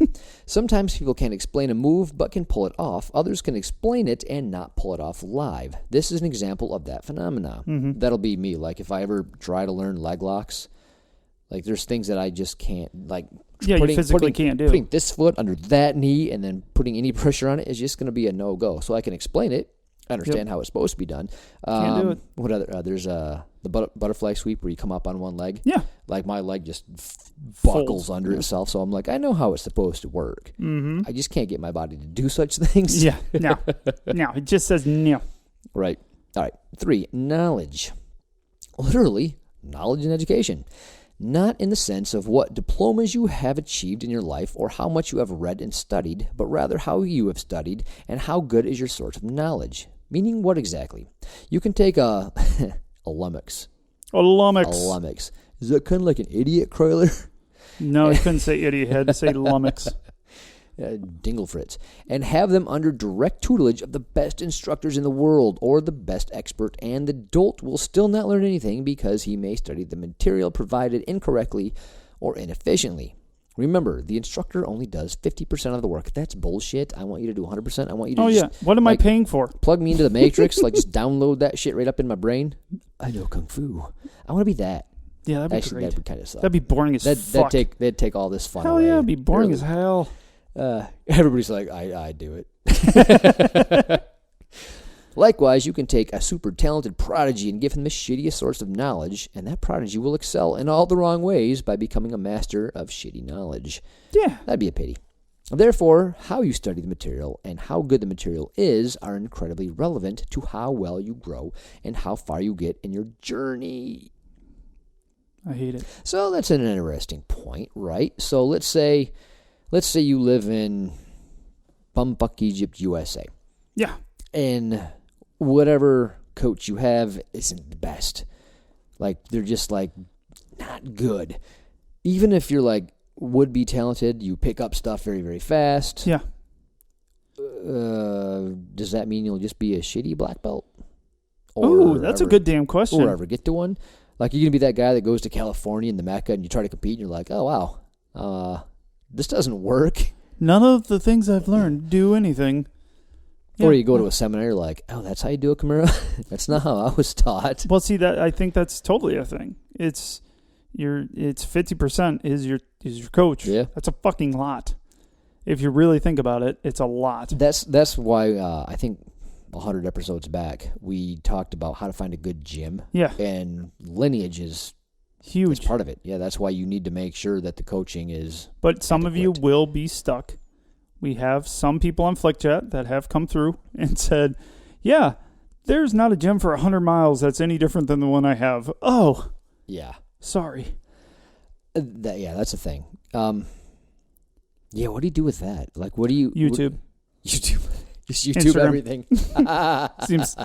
A: Sometimes people can't explain a move but can pull it off. Others can explain it and not pull it off live. This is an example of that phenomena.
B: Mm-hmm.
A: That'll be me. Like if I ever try to learn leg locks, like there's things that I just can't, like...
B: Yeah, you physically can't do.
A: Putting this foot under that knee and then putting any pressure on it is just going to be a no-go. So I can explain it, understand how it's supposed to be done.
B: Can't do it.
A: What other? There's the butterfly sweep where you come up on one leg.
B: Yeah.
A: Like my leg just buckles under itself. So I'm like, I know how it's supposed to work.
B: Mm-hmm.
A: I just can't get my body to do such things.
B: Yeah. No. It just says no.
A: Right. All right. 3, knowledge. Literally, knowledge and education. Not in the sense of what diplomas you have achieved in your life or how much you have read and studied, but rather how you have studied and how good is your source of knowledge. Meaning what exactly? You can take a lummox.
B: A lummox.
A: A lummox. Is that kind of like an idiot, Kroyler?
B: No, I couldn't say idiot. I had to say lummox.
A: Dinglefritz, and have them under direct tutelage of the best instructors in the world or the best expert, and the dolt will still not learn anything because he may study the material provided incorrectly or inefficiently. Remember, the instructor only does 50% of the work. That's bullshit. I want you to do 100%. I want you to
B: What am I paying for?
A: Plug me into the Matrix, just download that shit right up in my brain. I know Kung Fu. I want to be that.
B: Yeah, that'd be
A: Actually,
B: great.
A: That would kind of suck.
B: That'd be boring as fuck.
A: That'd take all this fun
B: hell
A: away.
B: Yeah, it'd be boring as hell.
A: Everybody's like, I do it. Likewise, you can take a super talented prodigy and give him the shittiest source of knowledge, and that prodigy will excel in all the wrong ways by becoming a master of shitty knowledge.
B: Yeah.
A: That'd be a pity. Therefore, how you study the material and how good the material is are incredibly relevant to how well you grow and how far you get in your journey.
B: I hate it.
A: So that's an interesting point, right? So let's say you live in bumfuck Egypt, USA.
B: Yeah.
A: And whatever coach you have isn't the best. Like, they're just, not good. Even if you're, would be talented, you pick up stuff very, very fast.
B: Yeah.
A: Does that mean you'll just be a shitty black belt?
B: Oh, that's a good damn question.
A: Or ever get to one? Like, you're going to be that guy that goes to California in the Mecca and you try to compete and you're like, oh, wow. This doesn't work.
B: None of the things I've learned do anything.
A: Yeah. Or you go to a seminar, like, oh, that's how you do a Kimura? That's not how I was taught.
B: Well, see, I think that's totally a thing. It's 50% is your coach.
A: Yeah.
B: That's a fucking lot. If you really think about it, it's a lot.
A: That's why I think 100 episodes back, we talked about how to find a good gym.
B: Yeah.
A: And lineage is
B: huge.
A: It's part of it. Yeah, that's why you need to make sure that the coaching is
B: But some
A: adequate.
B: of you will be stuck. We have some people on FlickChat that have come through and said, yeah, there's not a gym for 100 miles that's any different than the one I have. Oh.
A: Yeah.
B: Sorry.
A: That's a thing. Yeah, what do you do with that? What do you...
B: YouTube.
A: YouTube. Just YouTube
B: Instagram.
A: Everything.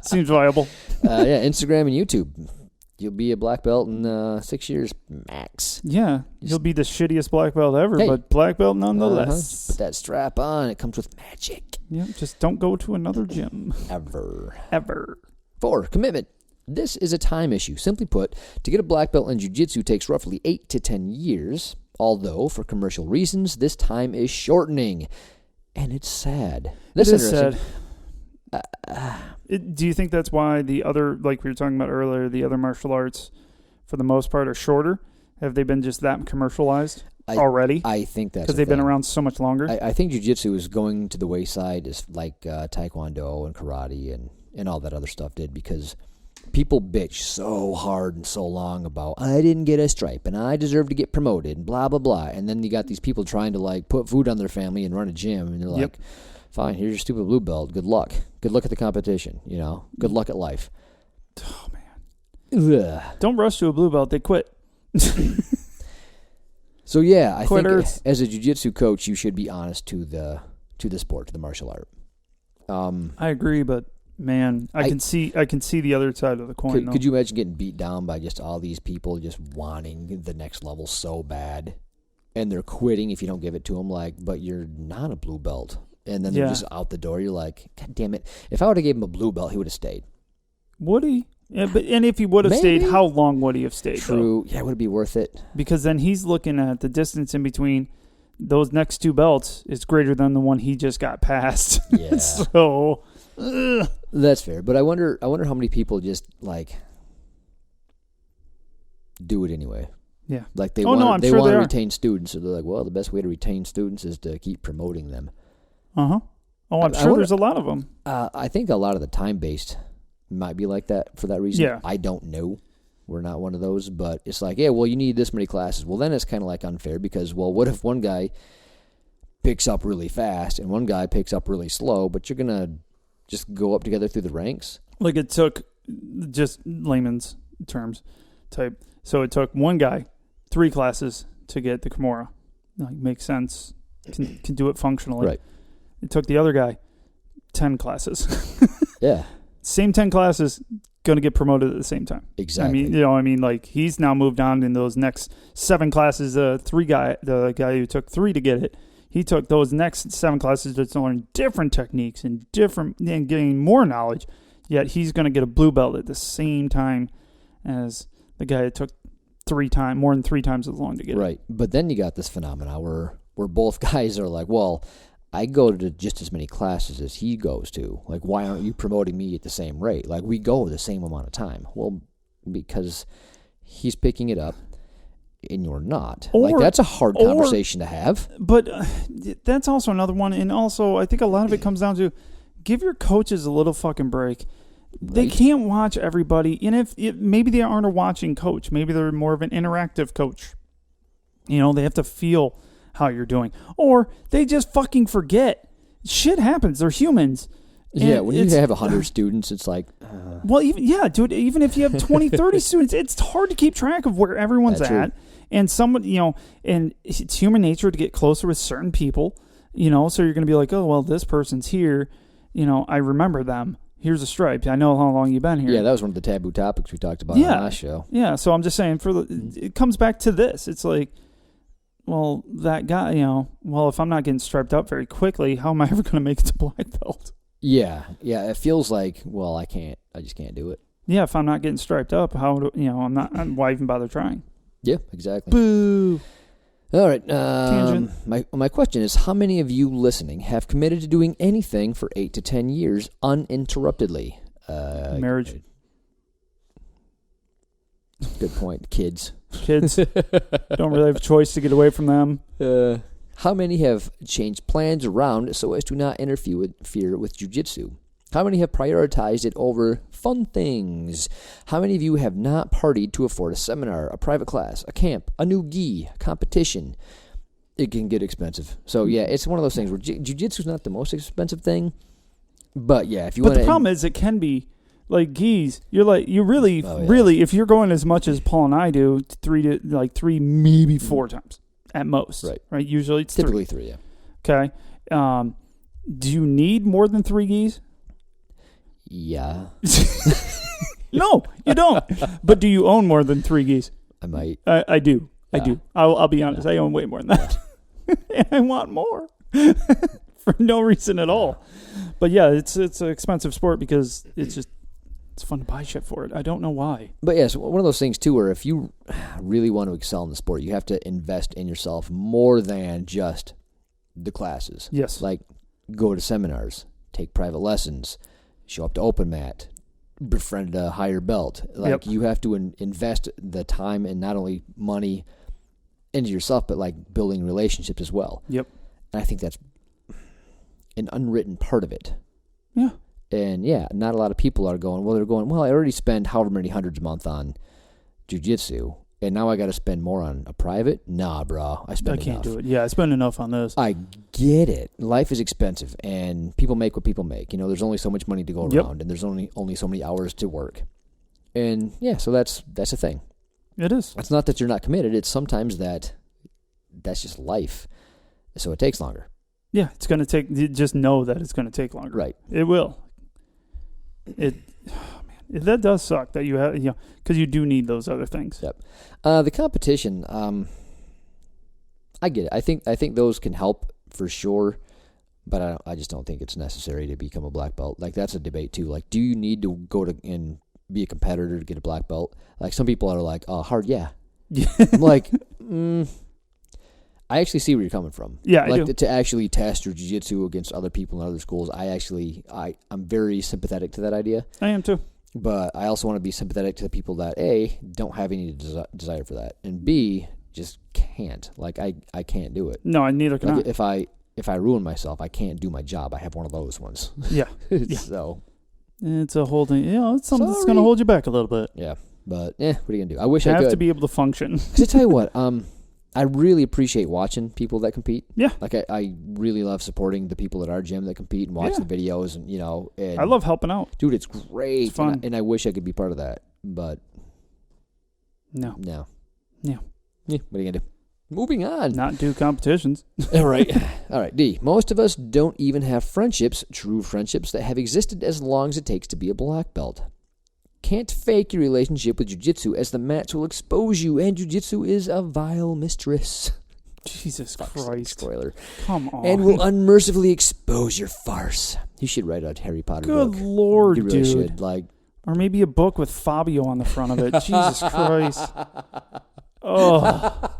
B: Seems viable.
A: Yeah, Instagram and YouTube. You'll be a black belt in 6 years max.
B: Yeah, you'll be the shittiest black belt ever, but black belt nonetheless.
A: Put that strap on. It comes with magic.
B: Yeah, just don't go to another gym.
A: Ever. 4, commitment. This is a time issue. Simply put, to get a black belt in jiu-jitsu takes roughly 8 to 10 years, although for commercial reasons, this time is shortening. And it's sad.
B: It is sad. Do you think that's why the other, like we were talking about earlier, the other martial arts, for the most part, are shorter? Have they been just that commercialized? already.
A: I think that's
B: because they've been around so much longer.
A: I think jiu-jitsu is going to the wayside, is like taekwondo and karate and all that other stuff did, because people bitch so hard and so long about, I didn't get a stripe and I deserve to get promoted and blah, blah, blah. And then you got these people trying to like put food on their family and run a gym, and they're like, fine, here's your stupid blue belt. Good luck. Good luck at the competition, you know. Good luck at life.
B: Oh, man. Ugh. Don't rush to a blue belt. They quit.
A: So, yeah, I think as a jiu-jitsu coach, you should be honest to the sport, to the martial art.
B: I agree, but man, I can see the other side of the coin.
A: Could you imagine getting beat down by just all these people just wanting the next level so bad, and they're quitting if you don't give it to them? Like, but you're not a blue belt, and then they're just out the door. You're like, God damn it! If I would have gave him a blue belt, he would have stayed.
B: Would he? Yeah, and if he would have stayed, how long would he have stayed?
A: True.
B: Though?
A: Yeah, would it be worth it?
B: Because then he's looking at the distance in between those next two belts is greater than the one he just got past.
A: Yeah.
B: So.
A: That's fair, but I wonder how many people just like do it anyway.
B: Yeah,
A: like they want to retain students, so they're like, well, the best way to retain students is to keep promoting them.
B: Oh, I'm sure there's a lot of them.
A: I think a lot of the time based might be like that for that reason.
B: Yeah,
A: I don't know. We're not one of those, but it's like, yeah, well, you need this many classes. Well, then it's kind of like unfair, because, well, what if one guy picks up really fast and one guy picks up really slow, but you're gonna just go up together through the ranks?
B: Like, it took, just layman's terms type, so it took one guy 3 classes to get the Kimura. Like, makes sense. Can do it functionally.
A: Right.
B: It took the other guy 10 classes.
A: Yeah. Same
B: 10 classes, going to get promoted at the same time.
A: Exactly.
B: I mean, like, he's now moved on in those next 7 classes. The guy who took 3 to get it, he took those next 7 classes to learn different techniques and getting more knowledge. Yet he's going to get a blue belt at the same time as the guy that took more than 3 times as long to get it.
A: Right. But then you got this phenomena where both guys are like, well, I go to just as many classes as he goes to. Like, why aren't you promoting me at the same rate? Like, we go the same amount of time. Well, because he's picking it up and you're not. Like, that's a hard conversation to have.
B: But that's also another one. And also, I think a lot of it comes down to give your coaches a little fucking break. Right. They can't watch everybody. And if maybe they aren't a watching coach. Maybe they're more of an interactive coach. You know, they have to feel how you're doing. Or they just fucking forget. Shit happens. They're humans.
A: Yeah, when you have 100 students, it's like...
B: Well, dude, even if you have 20, 30 students, it's hard to keep track of where everyone's at. And someone, and it's human nature to get closer with certain people, so you're going to be like, oh, well, this person's here. I remember them. Here's a stripe. I know how long you've been here.
A: Yeah, that was one of the taboo topics we talked about on the last show.
B: Yeah, so I'm just saying, it comes back to this. It's like, well, that guy, if I'm not getting striped up very quickly, how am I ever going to make it to black belt?
A: Yeah, it feels like, well, I just can't do it.
B: Yeah, if I'm not getting striped up, why even bother trying?
A: Yeah, exactly.
B: Boo!
A: All right.
B: Tangent.
A: My question is, how many of you listening have committed to doing anything for 8 to 10 years uninterruptedly?
B: Marriage.
A: Good point. Kids
B: don't really have a choice to get away from them.
A: How many have changed plans around so as to not interfere with jiu-jitsu? How many have prioritized it over fun things? How many of you have not partied to afford a seminar, a private class, a camp, a new gi, competition? It can get expensive. So, yeah, it's one of those things where jiu-jitsu is not the most expensive thing. But, yeah, if you want to...
B: But the problem is it can be, like, gis. Really, if you're going as much as Paul and I do, 3, maybe 4 times at most. Right? Usually it's
A: typically 3, yeah.
B: Okay. Do you need more than 3 gis?
A: Yeah.
B: No, you don't. But do you own more than 3 gis?
A: I might.
B: I do. I do. I'll be honest. I own way more than that. And I want more. For no reason at all. But yeah, it's an expensive sport because it's fun to buy shit for it. I don't know why.
A: But yes, one of those things too where if you really want to excel in the sport, you have to invest in yourself more than just the classes.
B: Yes.
A: Like go to seminars, take private lessons, show up to open mat, befriend a higher belt. Like you have to invest the time and not only money into yourself, but like building relationships as well.
B: Yep.
A: And I think that's an unwritten part of it.
B: Yeah.
A: And yeah, not a lot of people are going, well, I already spend however many hundreds a month on jiu-jitsu, and now I got to spend more on a private? Nah, bro. I can't
B: enough. Do it. Yeah, I spend enough on this.
A: I get it. Life is expensive, and people make what people make. There's only so much money to go around, and there's only so many hours to work. And yeah, so that's the thing.
B: It is.
A: It's not that you're not committed. It's sometimes that's just life. So it takes longer.
B: Yeah, it's going to take, just know that it's going to take longer.
A: Right.
B: It will. That does suck that you have, because you do need those other things.
A: Yep. The competition, I get it. I think those can help for sure, but I just don't think it's necessary to become a black belt. Like, that's a debate too. Like, do you need to go to and be a competitor to get a black belt? Like, some people are like, oh, hard, yeah. I'm like, I actually see where you're coming from.
B: Yeah,
A: like
B: I do.
A: To actually test your jiu-jitsu against other people in other schools. I'm very sympathetic to that idea.
B: I am too.
A: But I also want to be sympathetic to the people that A, don't have any desire for that, and B, just can't. Like, I can't do it.
B: No, neither can
A: like,
B: I.
A: If I ruin myself, I can't do my job. I have one of those ones.
B: Yeah.
A: So
B: it's a whole thing. It's something that's going to hold you back a little bit.
A: Yeah. But what are you gonna do? I wish I could.
B: You have to be able to function.
A: Because I tell you what, I really appreciate watching people that compete.
B: Yeah.
A: Like, I really love supporting the people at our gym that compete and watch the videos and, and
B: I love helping out.
A: Dude, it's great.
B: It's fun.
A: And I wish I could be part of that. But
B: no.
A: Yeah.
B: Yeah,
A: what are you going to do? Moving on.
B: Not do competitions.
A: All right. All right, D. Most of us don't even have friendships, true friendships, that have existed as long as it takes to be a black belt. Can't fake your relationship with jiu-jitsu, as the mats will expose you, and jiu-jitsu is a vile mistress.
B: Jesus Christ.
A: Kroyler.
B: Come on.
A: And will unmercifully expose your farce. You should write a Harry Potter book.
B: Good Lord,
A: you really
B: dude.
A: should. Like,
B: or maybe a book with Fabio on the front of it. Jesus Christ. Oh.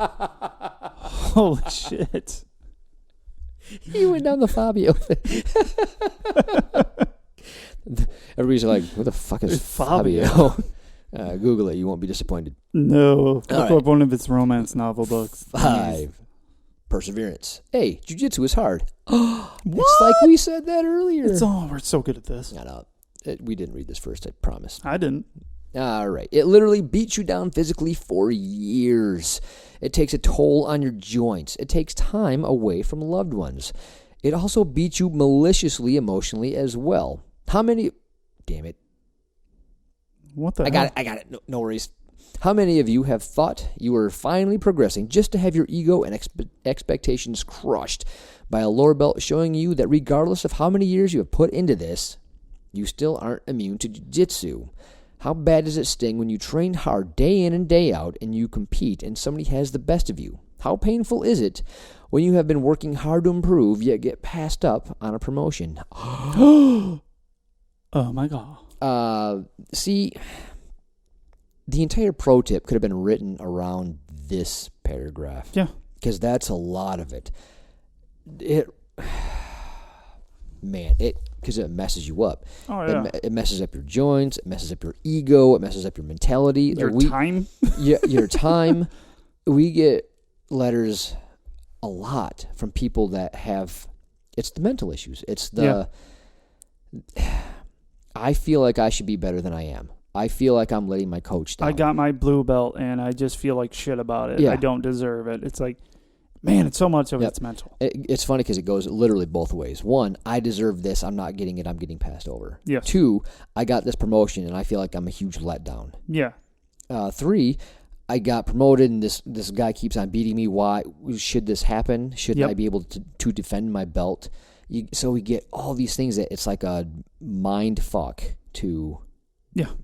B: Holy shit.
A: He went down the Fabio thing. Everybody's like, what the fuck is Fabio? Google it. You won't be disappointed.
B: No. Look up one of its romance novel books.
A: 5. Perseverance. Hey, jiu-jitsu is hard. It's like we said that earlier.
B: We're so good at this.
A: No. We didn't read this first, I promise.
B: I didn't.
A: All right. It literally beats you down physically for years. It takes a toll on your joints. It takes time away from loved ones. It also beats you maliciously, emotionally as well. How many... Damn it.
B: What the hell?
A: I got it. No worries. How many of you have thought you were finally progressing just to have your ego and expectations crushed by a lower belt showing you that regardless of how many years you have put into this, you still aren't immune to jiu-jitsu? How bad does it sting when you train hard day in and day out and you compete and somebody has the best of you? How painful is it when you have been working hard to improve yet get passed up on a promotion?
B: Oh my God.
A: See, the entire pro tip could have been written around this paragraph.
B: Yeah.
A: Because that's a lot of it. Because it messes you up.
B: Oh, yeah.
A: It messes up your joints. It messes up your ego. It messes up your mentality.
B: Your time.
A: Your time. We get letters a lot from people that have, it's the mental issues. It's the, I feel like I should be better than I am. I feel like I'm letting my coach down.
B: I got my blue belt and I just feel like shit about it.
A: Yeah.
B: I don't deserve it. It's like, man, it's so much of it's mental.
A: It's funny because it goes literally both ways. 1, I deserve this. I'm not getting it. I'm getting passed over.
B: Yes.
A: 2, I got this promotion and I feel like I'm a huge letdown.
B: Yeah.
A: 3, I got promoted and this guy keeps on beating me. Why should this happen? Shouldn't I be able to defend my belt? So we get all these things that it's like a mind fuck to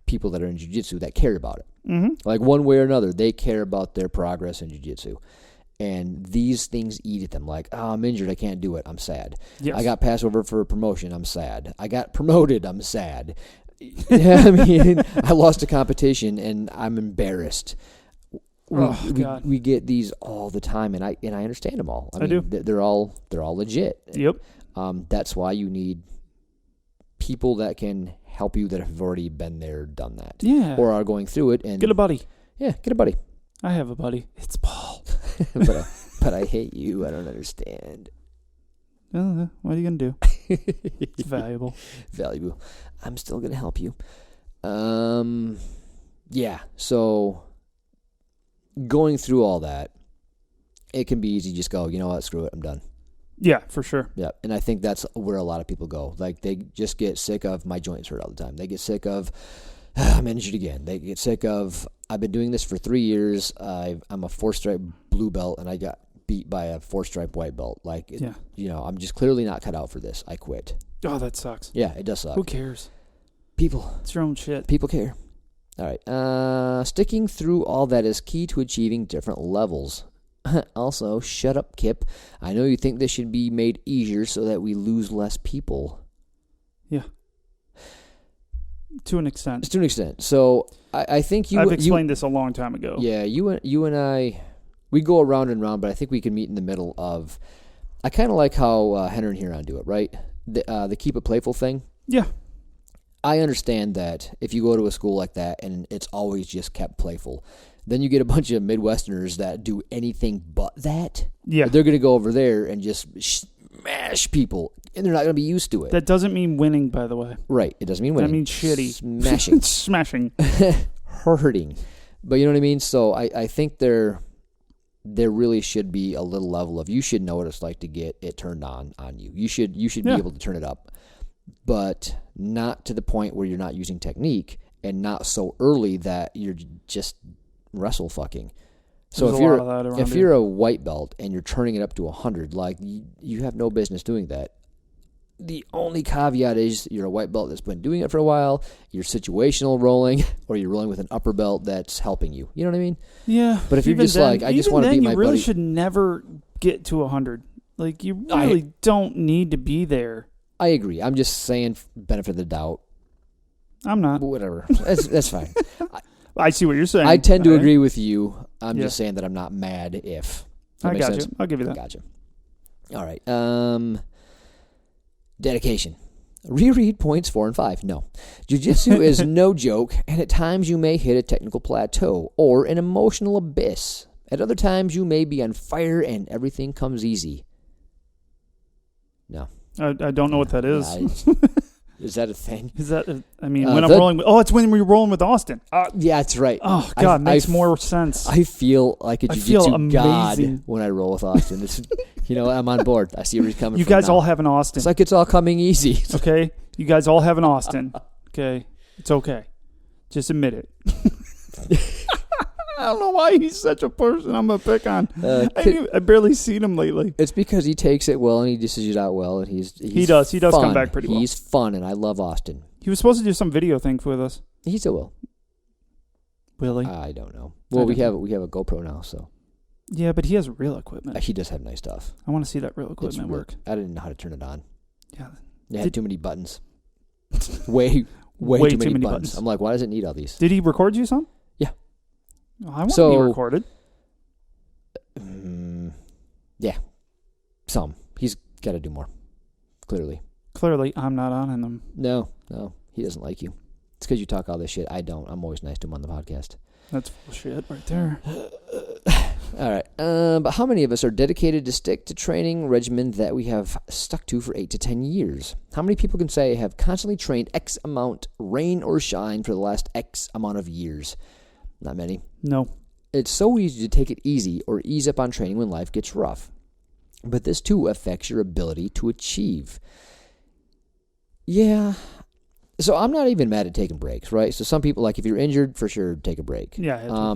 A: people that are in jiu-jitsu that care about it.
B: Mm-hmm.
A: Like, one way or another, they care about their progress in jiu-jitsu. And these things eat at them. Like, oh, I'm injured. I can't do it. I'm sad. Yes. I got passed over for a promotion. I'm sad. I got promoted. I'm sad. I mean, I lost a competition and I'm embarrassed. We get these all the time, and I understand them all. I mean, do. They're all legit.
B: Yep.
A: That's why you need people that can help you that have already been there, done that.
B: Yeah.
A: Or are going through it. And
B: get a buddy.
A: Yeah, get a buddy.
B: I have a buddy. It's Paul.
A: but I hate you. I don't understand.
B: What are you going to do? It's valuable.
A: Valuable. I'm still going to help you. Yeah, so going through all that, it can be easy to just go, you know what, screw it, I'm done.
B: Yeah, for sure.
A: Yeah, and I think that's where a lot of people go. Like, they just get sick of my joints hurt all the time. They get sick of, I'm injured again. They get sick of, I've been doing this for 3 years. I'm a 4-stripe blue belt, and I got beat by a 4-stripe white belt. Like, I'm just clearly not cut out for this. I quit.
B: Oh, that sucks.
A: Yeah, it does suck.
B: Who cares?
A: People.
B: It's your own shit.
A: People care. All right. Sticking through all that is key to achieving different levels. Also, shut up, Kip. I know you think this should be made easier so that we lose less people.
B: Yeah. To an extent.
A: To an extent. So, I think
B: I've explained this a long time ago.
A: Yeah, you and I, we go around and around, but I think we can meet in the middle of, I kind of like how Henry and Huron do it, right? The keep it playful thing.
B: Yeah.
A: I understand that if you go to a school like that and it's always just kept playful, then you get a bunch of Midwesterners that do anything but that.
B: Yeah.
A: They're going to go over there and just smash people, and they're not going to be used to it.
B: That doesn't mean winning, by the way.
A: Right. It doesn't mean winning.
B: That means shitty.
A: Smashing.
B: Smashing.
A: Hurting. But you know what I mean? So I think there really should be a little level of, you should know what it's like to get it turned on you. You should be able to turn it up. But not to the point where you're not using technique, and not so early that you're just wrestle fucking. So if you're a white belt and you're turning it up to 100, like, you have no business doing that. The only caveat is you're a white belt that's been doing it for a while, you're situational rolling, or you're rolling with an upper belt that's helping you. You know what I mean?
B: Yeah.
A: But if you're just like, I just want to beat my buddy.
B: You really should never get to 100. Like, you really don't need to be there.
A: I agree. I'm just saying, benefit of the doubt.
B: I'm not.
A: Whatever. That's fine.
B: I see what you're saying.
A: I tend to agree with you. I'm just saying that I'm not mad if.
B: I got you. I'll give you that.
A: I got you. All right. Dedication. Reread points 4 and 5. No. Jiu-jitsu is no joke, and at times you may hit a technical plateau or an emotional abyss. At other times you may be on fire and everything comes easy. No.
B: I don't know what that is.
A: Is that a thing?
B: Is that? When I'm rolling with. Oh, it's when we're rolling with Austin.
A: Yeah, that's right.
B: Oh God, makes more sense.
A: I feel like a jiu-jitsu god when I roll with Austin. It's, I'm on board. I see where he's coming from.
B: You guys all have an Austin.
A: It's like it's all coming easy.
B: Okay, you guys all have an Austin. Okay, it's okay. Just admit it. I don't know why he's such a person I'm going to pick on. I barely seen him lately.
A: It's because he takes it well and he dishes it out well. And he
B: does come back pretty well.
A: He's fun, and I love Austin.
B: He was supposed to do some video thing with us.
A: He still will.
B: Will he?
A: I don't know. Well, we have a GoPro now, so.
B: Yeah, but he has real equipment.
A: He does have nice stuff.
B: I want to see that real equipment work.
A: I didn't know how to turn it on.
B: Yeah.
A: It had too many buttons. Way too many buttons. I'm like, why does it need all these?
B: Did he record you some?
A: Yeah.
B: Oh, I want to be recorded.
A: Yeah. Some. He's got to do more. Clearly,
B: I'm not on them.
A: No. He doesn't like you. It's because you talk all this shit. I don't. I'm always nice to him on the podcast.
B: That's bullshit right there.
A: All right. But how many of us are dedicated to stick to training regimen that we have stuck to for 8 to 10 years? How many people can say have constantly trained X amount, rain or shine, for the last X amount of years? Not many.
B: No.
A: It's so easy to take it easy or ease up on training when life gets rough. But this too affects your ability to achieve. Yeah. So I'm not even mad at taking breaks, right? So some people, like, if you're injured, for sure, take a break.
B: Yeah.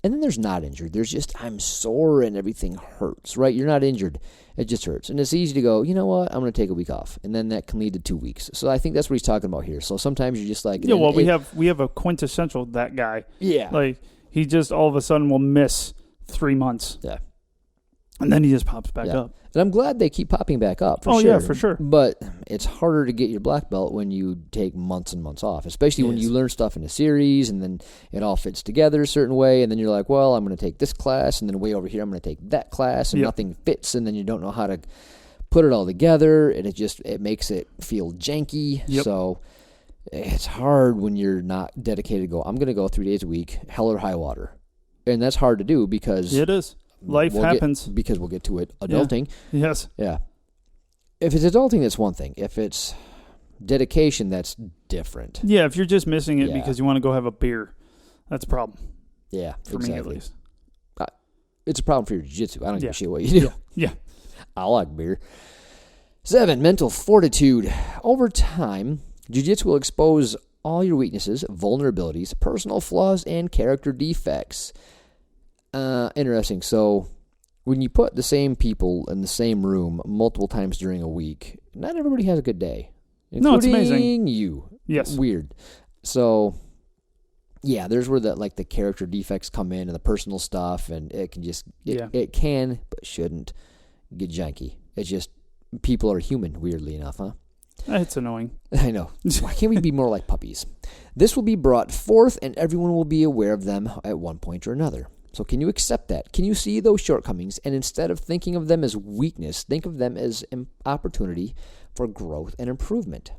A: And then there's not injured. There's just, I'm sore and everything hurts, right? You're not injured. It just hurts. And it's easy to go, you know what? I'm going to take a week off. And then that can lead to 2 weeks. So I think that's what he's talking about here. So sometimes you're just like...
B: Yeah, well, we have a quintessential that guy.
A: Yeah.
B: Like, he just all of a sudden will miss 3 months.
A: Yeah.
B: And then he just pops back up.
A: And I'm glad they keep popping back up, for sure.
B: Oh, yeah, for sure.
A: But it's harder to get your black belt when you take months and months off, especially when you learn stuff in a series and then it all fits together a certain way. And then you're like, well, I'm going to take this class, and then way over here I'm going to take that class, and nothing fits, and then you don't know how to put it all together, and it makes it feel janky.
B: Yep.
A: So it's hard when you're not dedicated to go, I'm going to go 3 days a week, hell or high water. And that's hard to do because...
B: It is. Life happens.
A: Because we'll get to it. Adulting.
B: Yeah. Yes.
A: Yeah. If it's adulting, that's one thing. If it's dedication, that's different.
B: Yeah, if you're just missing it because you want to go have a beer, that's a problem.
A: Yeah,
B: for me at least.
A: It's a problem for your jiu-jitsu. I don't give a shit what you do.
B: Yeah.
A: I like beer. 7, mental fortitude. Over time, jiu-jitsu will expose all your weaknesses, vulnerabilities, personal flaws, and character defects. Interesting. So, when you put the same people in the same room multiple times during a week, not everybody has a good day.
B: No, it's amazing.
A: Including you.
B: Yes.
A: Weird. So, yeah, there's where the character defects come in and the personal stuff, and it can just, it can, but shouldn't get janky. It's just, people are human, weirdly enough, huh?
B: It's annoying.
A: I know. Why can't we be more like puppies? This will be brought forth, and everyone will be aware of them at one point or another. So can you accept that? Can you see those shortcomings, and instead of thinking of them as weakness, think of them as an opportunity for growth and improvement?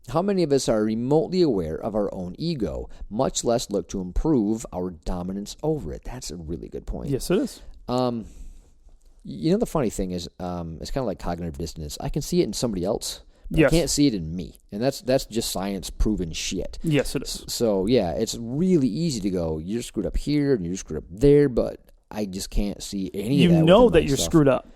A: How many of us are remotely aware of our own ego, much less look to improve our dominance over it? That's a really good point.
B: Yes, it is.
A: You know, the funny thing is, it's kind of like cognitive dissonance. I can see it in somebody else, but I can't see it in me. And that's just science-proven shit.
B: Yes, it is.
A: So, yeah, it's really easy to go, you're screwed up here and you're screwed up there, but I just can't see any of that.
B: You know that you're screwed up.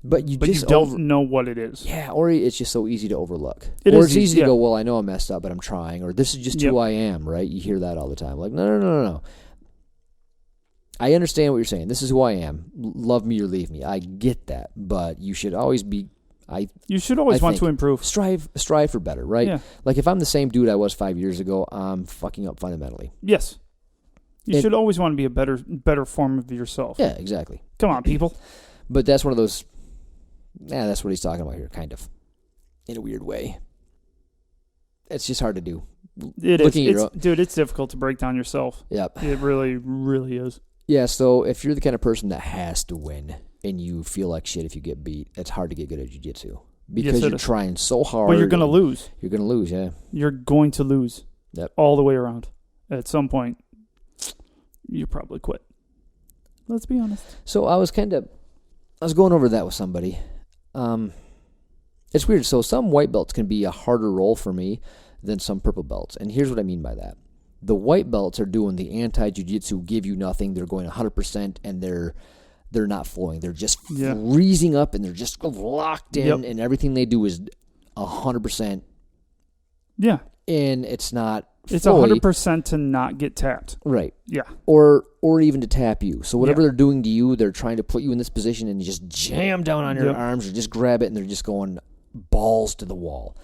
A: But you
B: don't know what it is.
A: Yeah, or it's just so easy to overlook.
B: It's
A: easy to go, well, I know I messed up, but I'm trying. Or this is just who I am, right? You hear that all the time. Like, no. I understand what you're saying. This is who I am. Love me or leave me. I get that. But you should always be...
B: You should always want to improve.
A: Strive for better, right?
B: Yeah.
A: Like, if I'm the same dude I was 5 years ago, I'm fucking up fundamentally.
B: Yes. You should always want to be a better form of yourself.
A: Yeah, exactly.
B: Come on, people.
A: But that's one of those... Yeah, that's what he's talking about here, kind of. In a weird way. It's just hard to do.
B: It is. Dude, it's difficult to break down yourself.
A: Yep.
B: It really, really is.
A: Yeah, so if you're the kind of person that has to win and you feel like shit if you get beat, it's hard to get good at jiu-jitsu. Because you're trying so hard.
B: Well, you're going to lose.
A: You're going to lose, yeah.
B: You're going to lose.
A: Yep.
B: All the way around. At some point, you probably quit. Let's be honest.
A: So I was going over that with somebody. It's weird. So some white belts can be a harder role for me than some purple belts. And here's what I mean by that. The white belts are doing the anti-jiu-jitsu, give you nothing. They're going 100% and they're not flowing. They're just freezing up and they're just locked in and everything they do is 100%.
B: Yeah.
A: And it's not
B: It's 100% to not get tapped.
A: Right.
B: Yeah.
A: Or even to tap you. So whatever they're doing to you, they're trying to put you in this position and you just jam down on your arms or just grab it and they're just going balls to the wall.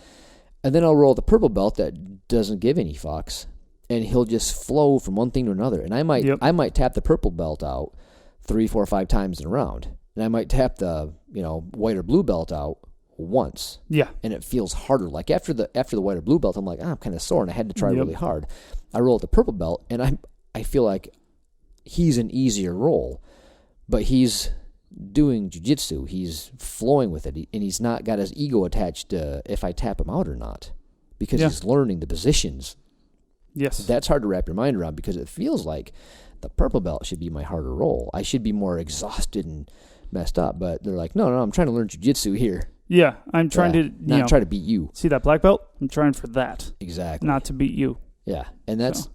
A: And then I'll roll the purple belt that doesn't give any fucks and he'll just flow from one thing to another. And I might tap the purple belt out 3, 4, 5 times in a round. And I might tap the, white or blue belt out once.
B: Yeah.
A: And it feels harder. Like after the white or blue belt, I'm like, I'm kind of sore and I had to try really hard. I roll the purple belt and I feel like he's an easier roll, but he's doing jiu-jitsu. He's flowing with it and he's not got his ego attached to if I tap him out or not because he's learning the positions.
B: Yes.
A: That's hard to wrap your mind around because it feels like the purple belt should be my harder roll. I should be more exhausted and messed up, but they're like, no, I'm trying to learn jiu-jitsu here.
B: Yeah, I'm trying to
A: not try to beat you.
B: See that black belt? I'm trying for that.
A: Exactly.
B: Not to beat you.
A: Yeah, and that's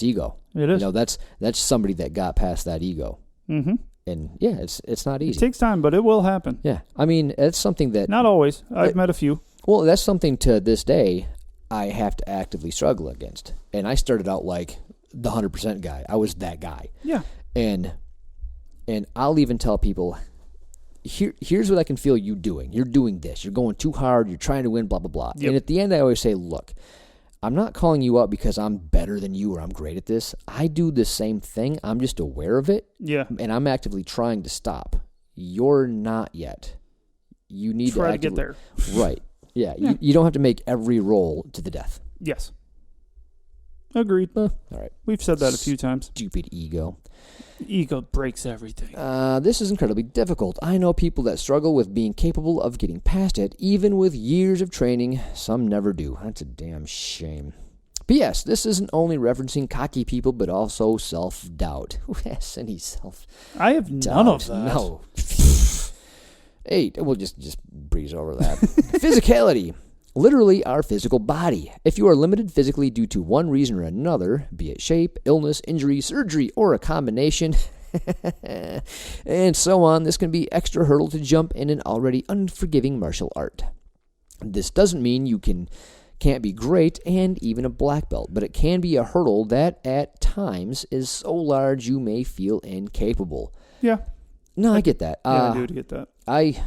A: ego.
B: It is.
A: That's somebody that got past that ego.
B: Mm-hmm.
A: And yeah, it's not easy.
B: It takes time, but it will happen.
A: Yeah, I mean, it's something that
B: not always. I've met a few.
A: Well, that's something to this day I have to actively struggle against. And I started out like the 100% guy. I was that guy.
B: Yeah.
A: And I'll even tell people, here's what I can feel you doing. You're doing this. You're going too hard. You're trying to win, blah, blah, blah. Yep. And at the end, I always say, look, I'm not calling you out because I'm better than you or I'm great at this. I do the same thing. I'm just aware of it.
B: Yeah.
A: And I'm actively trying to stop. You're not yet. You need
B: to get there.
A: Right. Yeah. You don't have to make every roll to the death.
B: Yes. Agreed.
A: All right.
B: We've said that a few times.
A: Stupid ego.
B: Ego breaks everything.
A: This is incredibly difficult. I know people that struggle with being capable of getting past it, even with years of training. Some never do. That's a damn shame. P.S. This isn't only referencing cocky people, but also self-doubt. Who has any self-doubt?
B: I have none of that.
A: No. Hey, we'll just breeze over that. Physicality. Literally our physical body. If you are limited physically due to one reason or another, be it shape, illness, injury, surgery, or a combination, and so on, this can be extra hurdle to jump in an already unforgiving martial art. This doesn't mean you can't be great and even a black belt, but it can be a hurdle that at times is so large you may feel incapable.
B: Yeah.
A: No, I get that.
B: Yeah, I do get that.
A: I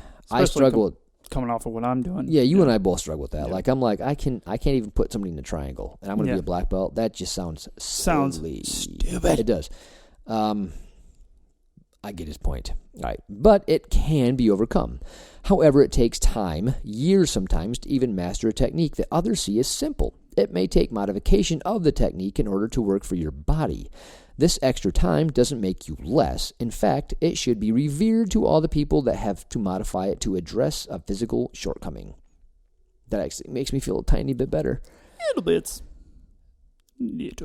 A: struggle with
B: coming off of what I'm doing.
A: Yeah, you and I both struggle with that. Yeah. Like I'm like I can't even put somebody in a triangle, and I'm going to be a black belt. That just sounds
B: stupid.
A: It does. I get his point. All right, but it can be overcome. However, it takes time, years sometimes, to even master a technique that others see as simple. It may take modification of the technique in order to work for your body. This extra time doesn't make you less. In fact, it should be revered to all the people that have to modify it to address a physical shortcoming. That actually makes me feel a tiny bit better.
B: Little bits.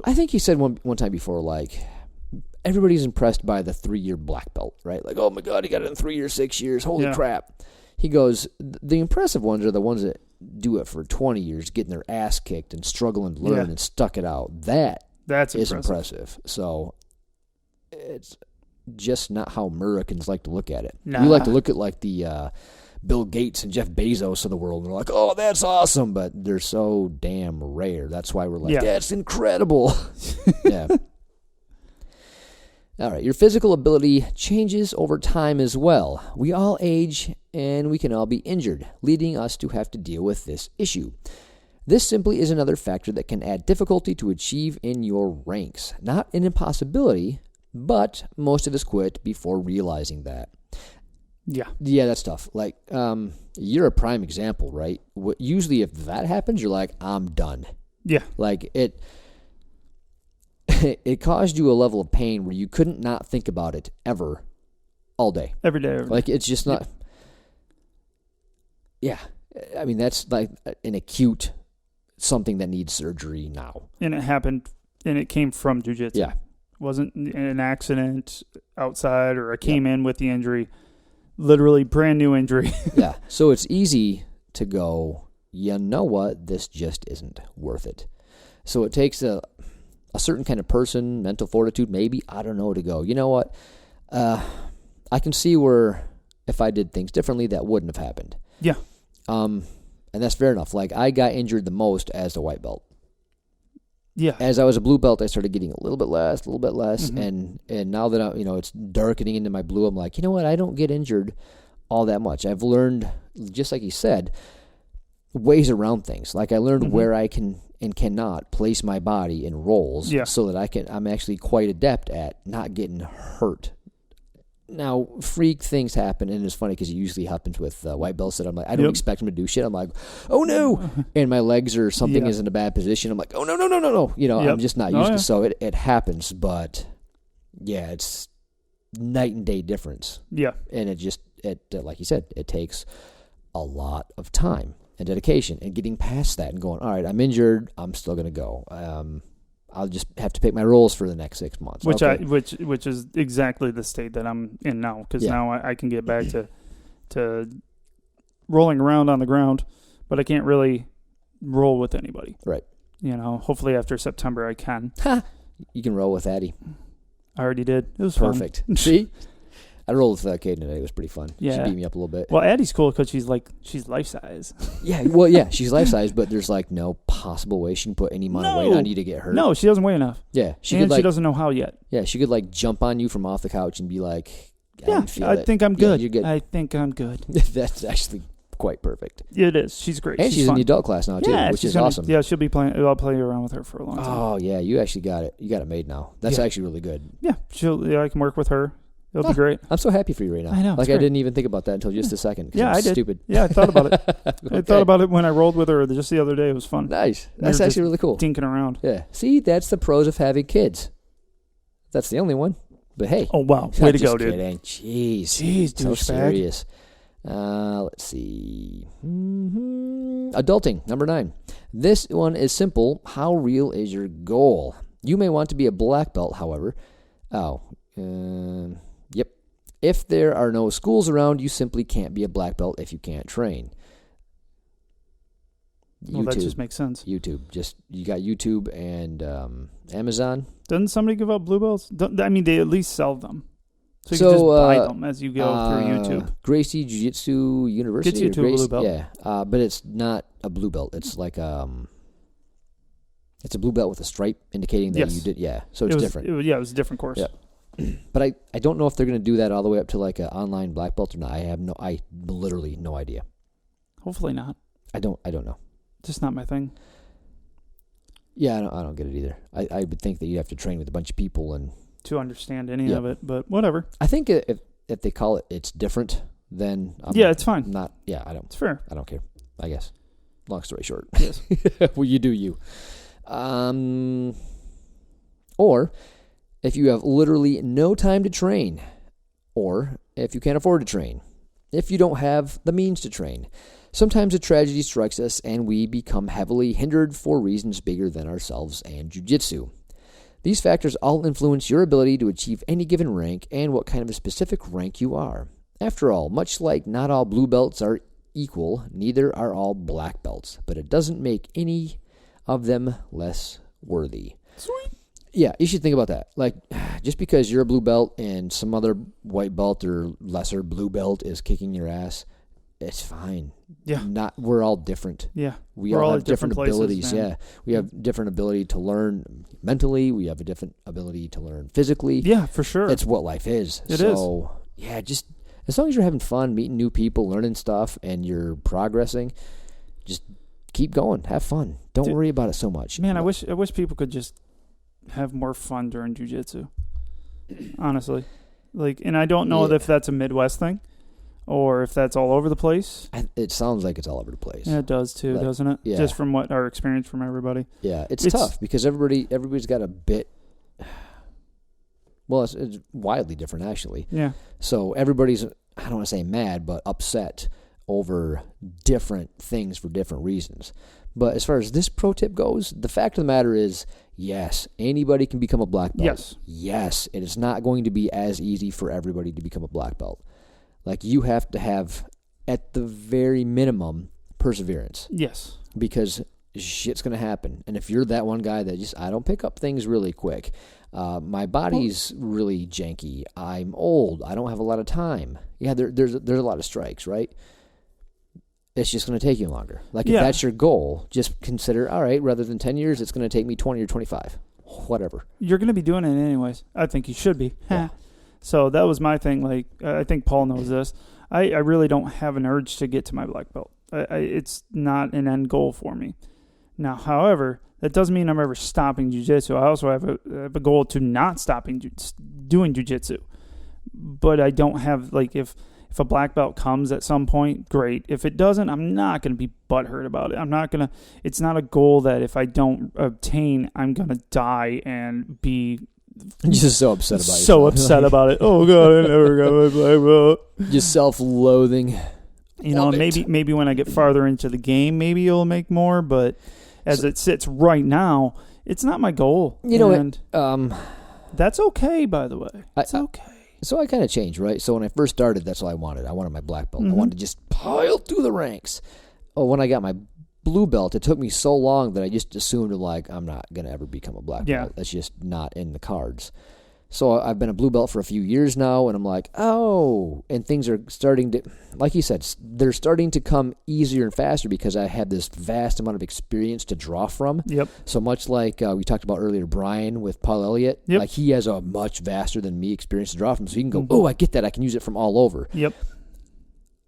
A: I think you said one time before, like, everybody's impressed by the 3-year black belt, right? Like, oh my God, he got it in 3 years, 6 years. Holy crap. He goes, the impressive ones are the ones that do it for 20 years, getting their ass kicked and struggling to learn and stuck it out. That's impressive. So it's just not how Americans like to look at it.
B: Nah.
A: We like to look at like the Bill Gates and Jeff Bezos of the world, and we're like, oh, that's awesome, but they're so damn rare. That's why we're like, that's incredible. Yeah. All right, your physical ability changes over time as well. We all age, and we can all be injured, leading us to have to deal with this issue. This simply is another factor that can add difficulty to achieve in your ranks. Not an impossibility, but most of us quit before realizing that.
B: Yeah.
A: Yeah, that's tough. Like, you're a prime example, right? Usually if that happens, you're like, I'm done.
B: Yeah.
A: Like, it caused you a level of pain where you couldn't not think about it ever, all day.
B: Every day.
A: Like, it's just not... Yeah. I mean, that's like an acute... something that needs surgery now.
B: And it happened, and it came from jiu-jitsu.
A: Yeah.
B: It wasn't an accident outside, or I came in with the injury. Literally brand new injury.
A: Yeah. So it's easy to go, you know what, this just isn't worth it. So it takes a certain kind of person, mental fortitude, maybe, I don't know, to go, you know what, I can see where if I did things differently, that wouldn't have happened.
B: Yeah.
A: And that's fair enough. Like, I got injured the most as a white belt.
B: Yeah.
A: As I was a blue belt, I started getting a little bit less, mm-hmm. and now that it's darkening into my blue, I'm like, you know what? I don't get injured all that much. I've learned, just like you said, ways around things. Like, I learned mm-hmm. where I can and cannot place my body in roles, so that I'm actually quite adept at not getting hurt. Now, freak things happen, and it's funny because it usually happens with white belts that I'm like, I don't expect them to do shit. I'm like, oh no, and my legs or something is in a bad position. I'm like, oh no. I'm just not used to. So it happens, but yeah, it's night and day difference. Yeah, and it like you said, it takes a lot of time and dedication, and getting past that and going, all right, I'm injured, I'm still gonna go. I'll just have to pick my roles for the next 6 months.
B: Which is exactly the state that I'm in now, because now I can get back to rolling around on the ground, but I can't really roll with anybody.
A: Right.
B: Hopefully after September I can.
A: You can roll with Addie.
B: I already did. It was
A: perfect.
B: Fun.
A: See? I rolled with Kaden today. It was pretty fun.
B: Yeah.
A: She beat me up a little bit.
B: Well, Addie's cool because she's life size.
A: Yeah, she's life size, but there's like no possible way she can put any amount of weight on you to get hurt.
B: No, she doesn't weigh enough.
A: Yeah,
B: she doesn't know how yet.
A: Yeah, she could like jump on you from off the couch and be like,
B: I think I'm good. You're good. I think I'm good.
A: That's actually quite perfect.
B: It is. She's great.
A: And she's in the adult class now too, which is awesome.
B: Yeah, she'll be playing. I'll play around with her for a long time.
A: Oh yeah, you actually got it. You got it made now. That's actually really good.
B: Yeah, I can work with her. It'll be great.
A: I'm so happy for you right now.
B: I know.
A: Like, I didn't even think about that until just a second.
B: Yeah, I did.
A: Stupid.
B: Yeah, I thought about it. Okay. I thought about it when I rolled with her just the other day. It was fun.
A: Nice. That's actually really cool.
B: Tinking around.
A: Yeah. See, that's the pros of having kids. That's the only one. But hey.
B: Oh, wow. Way to go, dude.
A: Kidding. Jeez,
B: so
A: serious. Let's see. Mm-hmm. Adulting, number 9. This one is simple. How real is your goal? You may want to be a black belt, however. Yep. If there are no schools around, you simply can't be a black belt if you can't train.
B: Well, that just makes sense.
A: YouTube. You got YouTube and Amazon.
B: Doesn't somebody give out blue belts? I mean, they at least sell them. So you can just buy them as you go through YouTube.
A: Gracie Jiu-Jitsu University.
B: Gets you to a blue belt.
A: Yeah, but it's not a blue belt. It's like it's a blue belt with a stripe indicating that you did. Yeah, so it's different.
B: It was a different course.
A: Yeah. But I don't know if they're going to do that all the way up to like an online black belt or not. I literally no idea.
B: Hopefully not.
A: I don't know.
B: Just not my thing.
A: Yeah, I don't get it either. I would think that you'd have to train with a bunch of people and
B: to understand any of it, but whatever.
A: I think if they call it's different, then
B: it's fine.
A: I don't.
B: It's fair.
A: I don't care. I guess. Long story short.
B: Yes.
A: Well, you do you. Or if you have literally no time to train, or if you can't afford to train, if you don't have the means to train. Sometimes a tragedy strikes us and we become heavily hindered for reasons bigger than ourselves and jiu-jitsu. These factors all influence your ability to achieve any given rank and what kind of a specific rank you are. After all, much like not all blue belts are equal, neither are all black belts, but it doesn't make any of them less worthy.
B: Sweet.
A: Yeah, you should think about that. Like, just because you're a blue belt and some other white belt or lesser blue belt is kicking your ass, it's fine.
B: Yeah.
A: We're all different.
B: Yeah.
A: We're all have different abilities. Man. Yeah. We have different ability to learn mentally. We have a different ability to learn physically.
B: Yeah, for sure.
A: It's what life is.
B: It
A: is. Yeah, just as long as you're having fun, meeting new people, learning stuff, and you're progressing, just keep going. Have fun. Don't worry about it so much.
B: Man, I wish people could just have more fun during jiu-jitsu. Honestly. And I don't know if that's a Midwest thing. Or if that's all over the place.
A: It sounds like it's all over the place.
B: Yeah, it does too, doesn't it?
A: Yeah.
B: Just from what our experience from everybody.
A: Yeah, it's tough because everybody's got a bit. Well, it's wildly different actually.
B: Yeah.
A: So everybody's, I don't want to say mad, but upset over different things for different reasons. But as far as this pro tip goes, the fact of the matter is, yes, anybody can become a black belt.
B: Yes.
A: Yes, it is not going to be as easy for everybody to become a black belt. Like, you have to have, at the very minimum, perseverance.
B: Yes.
A: Because shit's going to happen. And if you're that one guy that I don't pick up things really quick. My body's really janky. I'm old. I don't have a lot of time. Yeah, there's a lot of strikes, right? It's just going to take you longer. Like, if that's your goal, just consider, all right, rather than 10 years, it's going to take me 20 or 25. Whatever.
B: You're going to be doing it anyways. I think you should be. Yeah. So that was my thing. Like, I think Paul knows this. I really don't have an urge to get to my black belt. It's not an end goal for me. Now, however, that doesn't mean I'm ever stopping jiu-jitsu. I also have a goal to not stopping doing jiu-jitsu. But I don't have, like, if a black belt comes at some point, great. If it doesn't, I'm not going to be butthurt about it. It's not a goal that if I don't obtain, I'm going to die and be
A: just so upset about it.
B: So upset about it. Oh, God, I never got my black belt.
A: Just self-loathing.
B: Maybe when I get farther into the game, maybe it'll make more. But as it sits right now, it's not my goal. That's okay, by the way. It's okay.
A: So I kind of changed, right? So when I first started, that's all I wanted. I wanted my black belt.
B: Mm-hmm.
A: I wanted to just pile through the ranks. Oh, when I got my blue belt, it took me so long that I just assumed, like, I'm not going to ever become a black belt. That's just not in the cards. So I've been a blue belt for a few years now, and I'm like, oh, and things are starting to, like you said, they're starting to come easier and faster because I have this vast amount of experience to draw from.
B: Yep.
A: So much like we talked about earlier, Brian with Paul Elliott, like he has a much vaster than me experience to draw from, so you can go, oh, I get that, I can use it from all over.
B: Yep.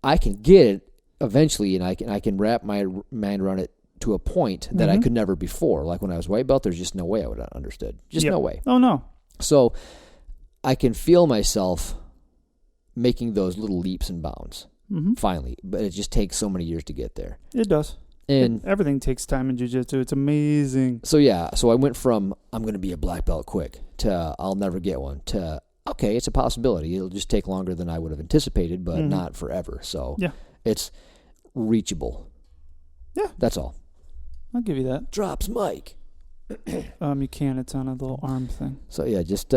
A: I can get it eventually, and I can wrap my mind around it to a point that I could never before. Like when I was white belt, there's just no way I would have understood. Just no way.
B: Oh, no.
A: So I can feel myself making those little leaps and bounds finally, but it just takes so many years to get there.
B: It does. And everything takes time in jiu-jitsu. It's amazing.
A: So I went from I'm going to be a black belt quick to I'll never get one to okay, it's a possibility. It'll just take longer than I would have anticipated, but not forever. So it's reachable.
B: Yeah.
A: That's all.
B: I'll give you that.
A: Drops mic.
B: You can. It's on a little arm thing.
A: So, yeah, just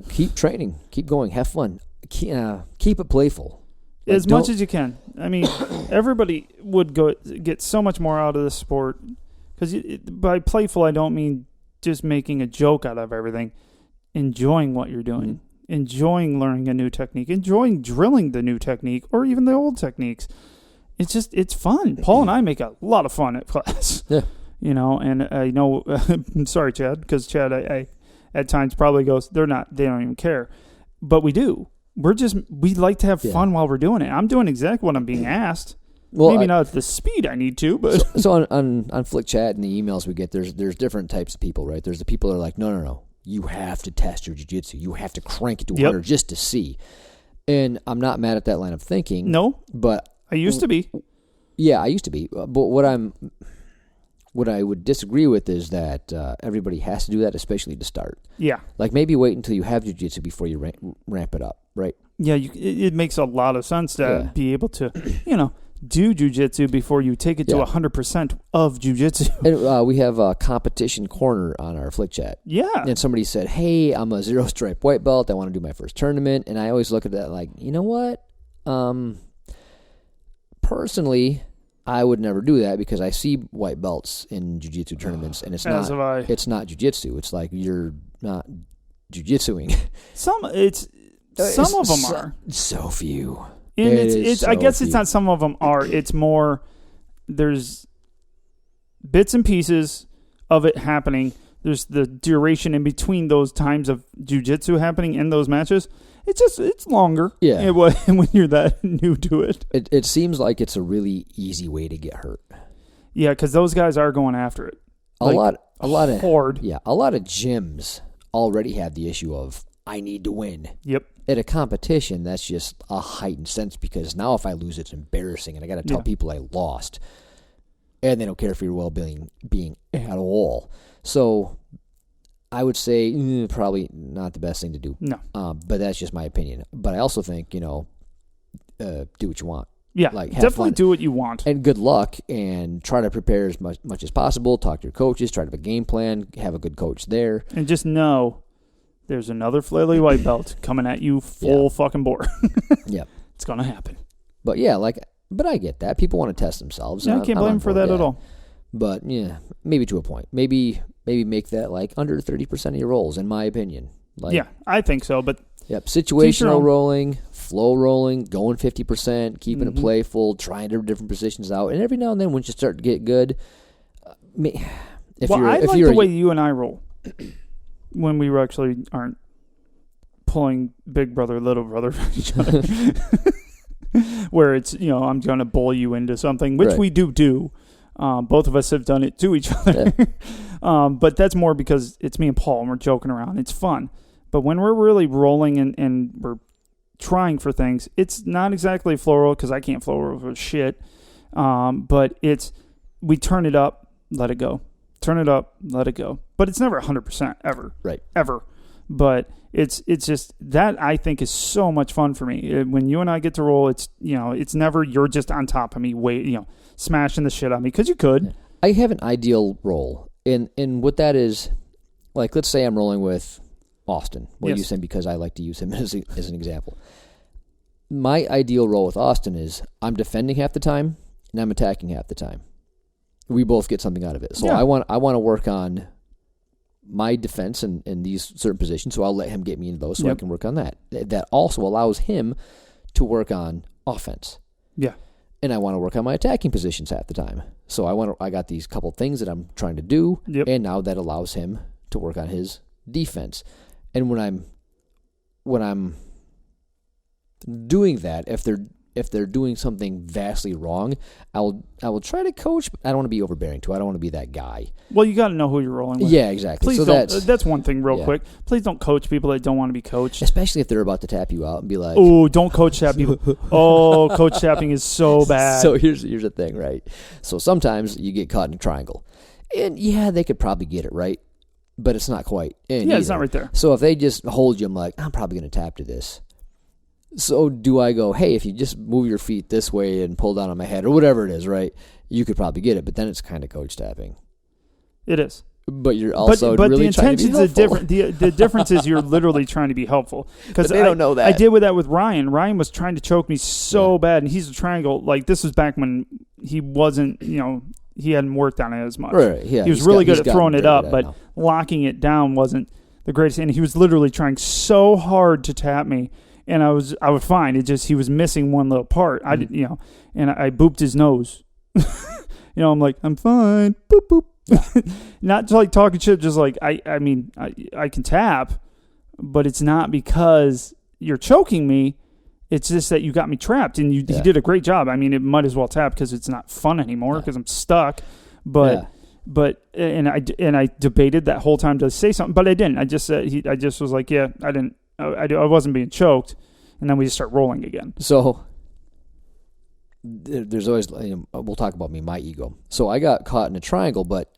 A: keep training. Keep going. Have fun. Keep it playful.
B: Like, as much as you can. I mean, everybody would get so much more out of this sport. Because by playful, I don't mean just making a joke out of everything. Enjoying what you're doing. Mm-hmm. Enjoying learning a new technique. Enjoying drilling the new technique or even the old techniques. It's fun. Paul and I make a lot of fun at class. Yeah. You know, and I know, I'm sorry, Chad, because Chad, I at times probably goes, they don't even care. But we do. We like to have fun while we're doing it. I'm doing exactly what I'm being asked. Well, maybe not at the speed I need to, but.
A: So on Flick Chat and the emails we get, there's different types of people, right? There's the people that are like, no. You have to test your jiu-jitsu. You have to crank it to 100 just to see. And I'm not mad at that line of thinking.
B: No.
A: But.
B: I used to be.
A: Yeah, I used to be. But what I would disagree with is that everybody has to do that, especially to start.
B: Yeah.
A: Like maybe wait until you have jiu-jitsu before you ramp it up, right?
B: Yeah, it makes a lot of sense to be able to, do jiu-jitsu before you take it to 100% of jiu-jitsu.
A: And we have a competition corner on our Flick Chat.
B: Yeah.
A: And somebody said, hey, I'm a 0-stripe white belt. I want to do my first tournament. And I always look at that like, you know what? Personally, I would never do that because I see white belts in jiu-jitsu tournaments, and it's not jiu-jitsu. It's like you're not jiu-jitsuing.
B: Some of them are.
A: So few.
B: And I guess it's not some of them are. It's more there's bits and pieces of it happening. There's the duration in between those times of jiu-jitsu happening in those matches. It's longer.
A: Yeah.
B: When you're that new to it.
A: It seems like it's a really easy way to get hurt.
B: Yeah, because those guys are going after it.
A: A lot of
B: hard.
A: Yeah, a lot of gyms already have the issue of I need to win.
B: Yep.
A: At a competition, that's just a heightened sense because now if I lose, it's embarrassing, and I got to tell people I lost, and they don't care for your well-being at all. So I would say probably not the best thing to do.
B: No.
A: But that's just my opinion. But I also think, do what you want.
B: Yeah, definitely do what you want.
A: And good luck, and try to prepare as much as possible. Talk to your coaches, try to have a game plan, have a good coach there.
B: And just know there's another flaily white belt coming at you full fucking bore. Yep. It's going to happen.
A: But yeah, but I get that. People want to test themselves.
B: Yeah, I can't blame them for that at all.
A: But yeah, maybe to a point. Maybe make that like under 30% of your rolls, in my opinion.
B: Yeah, I think so. But
A: situational rolling, flow rolling, going 50%, keeping it playful, trying different positions out, and every now and then, once you start to get good,
B: I like the way you and I roll when we actually aren't pulling big brother, little brother from each other, where it's I'm going to bully you into something, which we do. Both of us have done it to each other. Yeah. But that's more because it's me and Paul and we're joking around. It's fun. But when we're really rolling and we're trying for things, it's not exactly flow roll because I can't flow roll for shit. But we turn it up, let it go. Turn it up, let it go. But it's never 100% ever.
A: Right.
B: Ever. But it's just that I think is so much fun for me. When you and I get to roll, it's never you're just on top of me, smashing the shit on me because you could.
A: I have an ideal roll, and what that is, like let's say I'm rolling with Austin. We'll use him because I like to use him as an example. My ideal roll with Austin is I'm defending half the time and I'm attacking half the time. We both get something out of it. So I want to work on my defense in these certain positions, so I'll let him get me into those so I can work on that. That also allows him to work on offense. Yeah. And I want to work on my attacking positions half the time. So I got these couple things that I'm trying to do, and now that allows him to work on his defense. And when I'm doing that, if they're doing something vastly wrong, I will try to coach, but I don't want to be overbearing too. I don't want to be that guy.
B: Well, you got to know who you're rolling with.
A: Yeah, exactly.
B: Please that's one thing real quick. Please don't coach people that don't want to be coached.
A: Especially if they're about to tap you out and be like,
B: "Oh, don't coach tap people." Oh, coach tapping is so bad.
A: So here's the thing, right? So sometimes you get caught in a triangle. And they could probably get it right, but it's not quite in either.
B: It's not right there.
A: So if they just hold you, I'm like, I'm probably going to tap to this. So do I go, hey, if you just move your feet this way and pull down on my head or whatever it is, right, you could probably get it, but then it's kind of coach tapping.
B: It is.
A: But you're also
B: but
A: really
B: the
A: trying to be
B: intentions
A: helpful.
B: are different. The difference is you're literally trying to be helpful. Because
A: they don't know that.
B: I did with that with Ryan. Ryan was trying to choke me so bad, and he's a triangle. Like, this was back when he wasn't, he hadn't worked on it as much.
A: Right, yeah.
B: He was really good at throwing it up, but locking it down wasn't the greatest. And he was literally trying so hard to tap me, and I was fine. It just, he was missing one little part. I did, and I booped his nose. I'm like, I'm fine. Boop boop. Not to like talking shit, just like I mean I can tap, but it's not because you're choking me. It's just that you got me trapped, and he did a great job. I mean, it might as well tap because it's not fun anymore because I'm stuck. But I debated that whole time to say something, but I didn't. I just said I just was like, I wasn't being choked, and then we just start rolling again.
A: So there's always, we'll talk about me, my ego. So I got caught in a triangle, but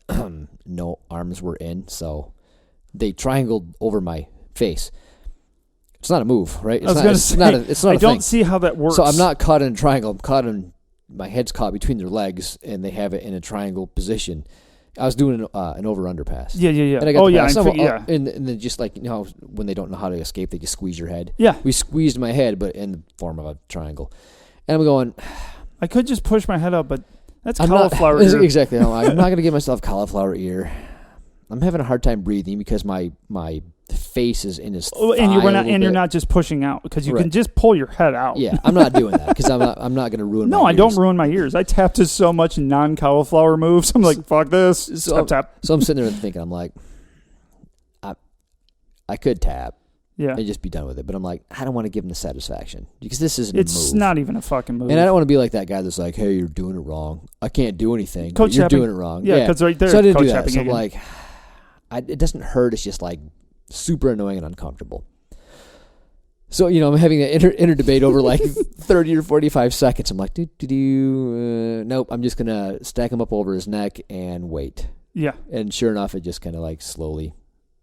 A: no arms were in, so they triangled over my face. It's not a move, right? It's not a
B: I don't
A: thing.
B: see how that works.
A: So I'm not caught in a triangle. I'm caught in, my head's caught between their legs, and they have it in a triangle position. I was doing an over-under pass.
B: Yeah.
A: And I got
B: And
A: then just like, when they don't know how to escape, they just squeeze your head.
B: Yeah.
A: We squeezed my head, but in the form of a triangle. And I'm going,
B: I could just push my head up, but that's cauliflower ear.
A: Exactly. No, I'm not going to give myself cauliflower ear. I'm having a hard time breathing because my face is in his thigh.
B: And you're not just pushing out because you can just pull your head out.
A: Yeah, I'm not doing that because I'm not going to ruin my ears.
B: No, I don't ruin my ears. I tap to so much non-cauliflower moves. I'm like, fuck this. Tap.
A: So I'm sitting there thinking, I'm like, I could tap.
B: Yeah.
A: And just be done with it. But I'm like, I don't want to give him the satisfaction because this isn't a move.
B: It's not even a fucking move.
A: And I don't want to be like that guy that's like, hey, you're doing it wrong. I can't do anything.
B: Coach
A: you're doing it wrong.
B: Yeah, because right there,
A: so I didn't
B: coach
A: do that. So I'm
B: again.
A: like, it doesn't hurt. It's just like super annoying and uncomfortable. So, I'm having an inner debate over like 30 or 45 seconds. I'm like, nope, I'm just going to stack him up over his neck and wait.
B: Yeah.
A: And sure enough, it just kind of like slowly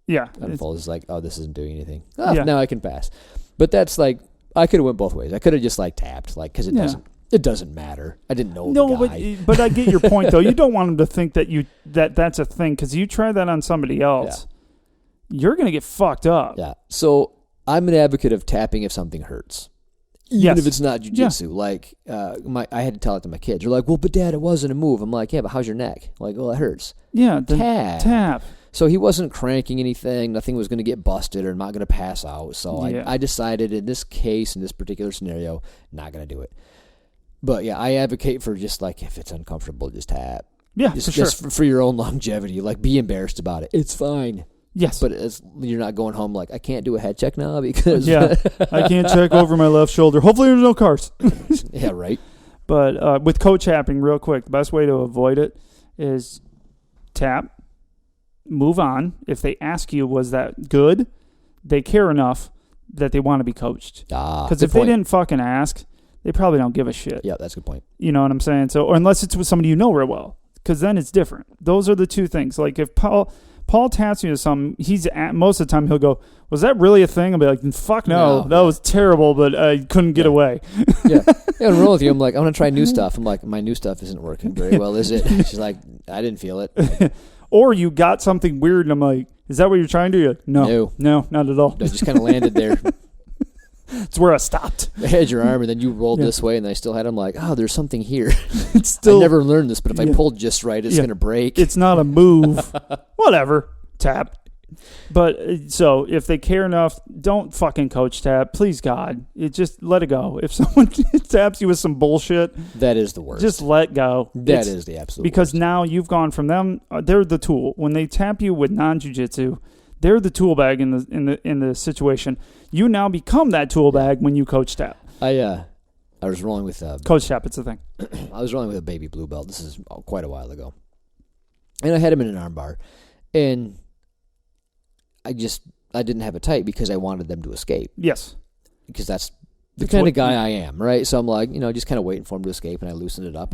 A: unfolds. It's like, oh, this isn't doing anything. Now I can pass. But that's like, I could have went both ways. I could have just like tapped, like, because it doesn't matter. I didn't know the guy.
B: but I get your point though. You don't want him to think that that's a thing because you try that on somebody else, you're gonna get fucked up.
A: Yeah. So I'm an advocate of tapping if something hurts, even if it's not jiu-jitsu. Yeah. Like I had to tell it to my kids. They're like, well, but Dad, it wasn't a move. I'm like, yeah, but how's your neck? I'm like, well, it hurts.
B: Yeah.
A: Tap. So he wasn't cranking anything. Nothing was going to get busted or not going to pass out. So I decided in this case, in this particular scenario, not going to do it. But yeah, I advocate for just like if it's uncomfortable, just tap.
B: Yeah,
A: just for your own longevity. Like be embarrassed about it. It's fine.
B: Yes.
A: But you're not going home like, I can't do a head check now because...
B: I can't check over my left shoulder. Hopefully there's no cars.
A: Yeah, right.
B: But with coach tapping, real quick, the best way to avoid it is tap. Move on. If they ask you, was that good? They care enough that they want to be coached. Because if they didn't fucking ask, they probably don't give a shit.
A: Yeah, that's a good point.
B: You know what I'm saying? So, or unless it's with somebody you know real well, because then it's different. Those are the two things. Like if Paul taps you to something, most of the time he'll go, was that really a thing? I'll be like, fuck no. That was terrible, but I couldn't get away.
A: Yeah. And roll with you. I'm like, I want to try new stuff. I'm like, my new stuff isn't working very well, is it? She's like, I didn't feel it.
B: Or you got something weird, and I'm like, is that what you're trying to do? No, not at all.
A: I just kind of landed there.
B: It's where I stopped.
A: I had your arm, and then you rolled this way, and I still had him like, oh, there's something here.
B: It's still,
A: I never learned this, but if I pulled just right, it's going to break.
B: It's not a move. Whatever. Tap. But so if they care enough, don't fucking coach tap. Please, God. Just let it go. If someone taps you with some bullshit,
A: that is the worst.
B: Just let go.
A: That is the absolute
B: because
A: worst.
B: Now you've gone from them. They're the tool. When they tap you with non-jiu-jitsu, they're the tool bag in the situation. You now become that tool bag when you coach tap.
A: I was rolling with
B: coach tap. It's a thing.
A: I was rolling with a baby blue belt. This is quite a while ago, and I had him in an arm bar, and I didn't have it tight because I wanted them to escape.
B: Yes,
A: because that's the kind of guy I am, right? So I'm like, just kind of waiting for him to escape, and I loosened it up,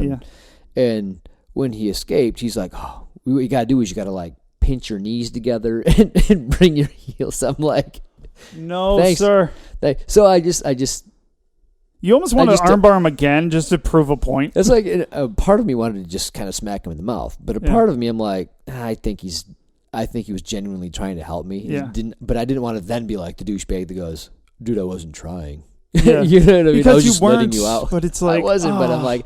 A: and when he escaped, he's like, oh, what you got to do is you got to like pinch your knees together and bring your heels. I'm like,
B: no,
A: thanks,
B: sir.
A: So I just
B: You almost want to armbar him again just to prove a point.
A: It's like a part of me wanted to just kind of smack him in the mouth, but a part of me, I'm like, I think he was genuinely trying to help me.
B: Yeah.
A: But I didn't want to then be like the douchebag that goes, dude, I wasn't trying.
B: Yeah.
A: You know what I mean?
B: Because
A: I was
B: you
A: just
B: weren't,
A: letting you out.
B: But it's like,
A: I wasn't, but I'm like,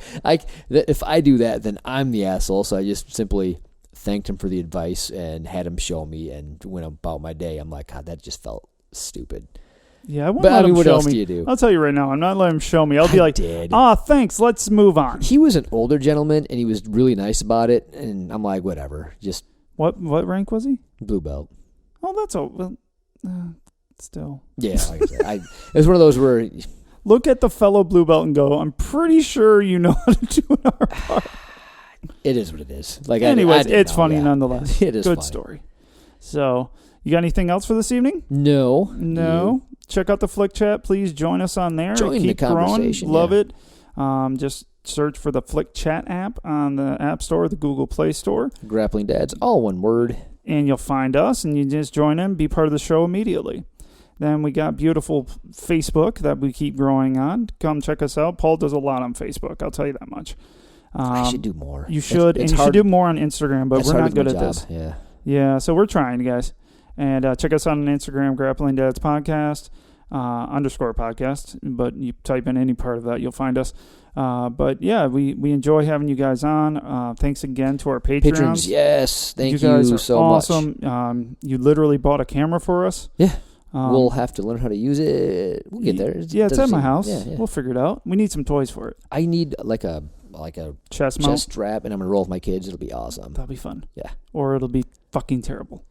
A: if I do that, then I'm the asshole. So I just simply thanked him for the advice and had him show me and went about my day. I'm like, God, that just felt stupid.
B: Yeah, I won't let him show me.
A: What else do you do?
B: I'll tell you right now, I'm not letting him show me. I'll be like, thanks, let's move on.
A: He was an older gentleman, and he was really nice about it, and I'm like, whatever. Just
B: What rank was he?
A: Blue belt.
B: Oh, that's still.
A: Yeah, like I said, it was one of those where...
B: Look at the fellow blue belt and go, I'm pretty sure you know how to do an arm bar.
A: It is what it is. Like,
B: anyways, it's
A: know,
B: funny nonetheless.
A: It is
B: good
A: funny.
B: Story. So, you got anything else for this evening?
A: No.
B: Check out the Flick Chat. Please join us on there.
A: Join
B: Keep
A: the conversation.
B: Growing. Love it. Just search for the Flick Chat app on the App Store, the Google Play Store.
A: Grappling Dads, all one word.
B: And you'll find us, and you just join in, be part of the show immediately. Then we got beautiful Facebook that we keep growing on. Come check us out. Paul does a lot on Facebook. I'll tell you that much.
A: I should do more.
B: You should, and you should do more on Instagram, but we're not good at this. Yeah, so we're trying, guys. And check us out on Instagram, Grappling Dads Podcast, _podcast. But you type in any part of that, you'll find us. But yeah, we enjoy having you guys on. Thanks again to our patrons.
A: Yes, thank you
B: guys are
A: so
B: awesome.
A: much.
B: You literally bought a camera for us.
A: Yeah. We'll have to learn how to use it. We'll get there.
B: It's at my house. Yeah. We'll figure it out. We need some toys for it.
A: I need like a chest strap, and I'm gonna roll with my kids. It'll be awesome.
B: That'll be fun.
A: Yeah.
B: Or it'll be fucking terrible.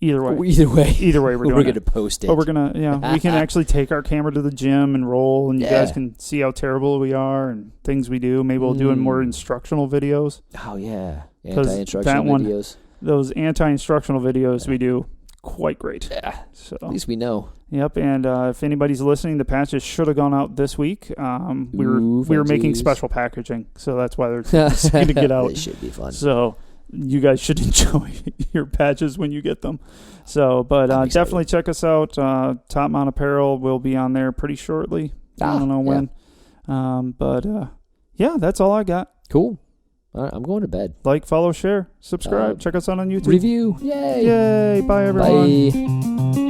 B: Either way, we're
A: gonna post it.
B: But we're gonna, we can actually take our camera to the gym and roll, and you guys can see how terrible we are and things we do. Maybe we'll do more instructional videos.
A: Oh yeah, anti-instructional videos.
B: Those anti-instructional videos we do quite great.
A: Yeah.
B: So
A: at least we know.
B: Yep. And if anybody's listening, the patches should have gone out this week. We were making special packaging, so that's why they're going to get out.
A: It should be fun.
B: So you guys should enjoy your patches when you get them. So, but definitely check us out. Top Mount Apparel will be on there pretty shortly. I don't know when. But that's all I got.
A: Cool. All right, I'm going to bed.
B: Like, follow, share, subscribe. Check us out on YouTube.
A: Review. Yay.
B: Yay. Bye, everyone.
A: Bye.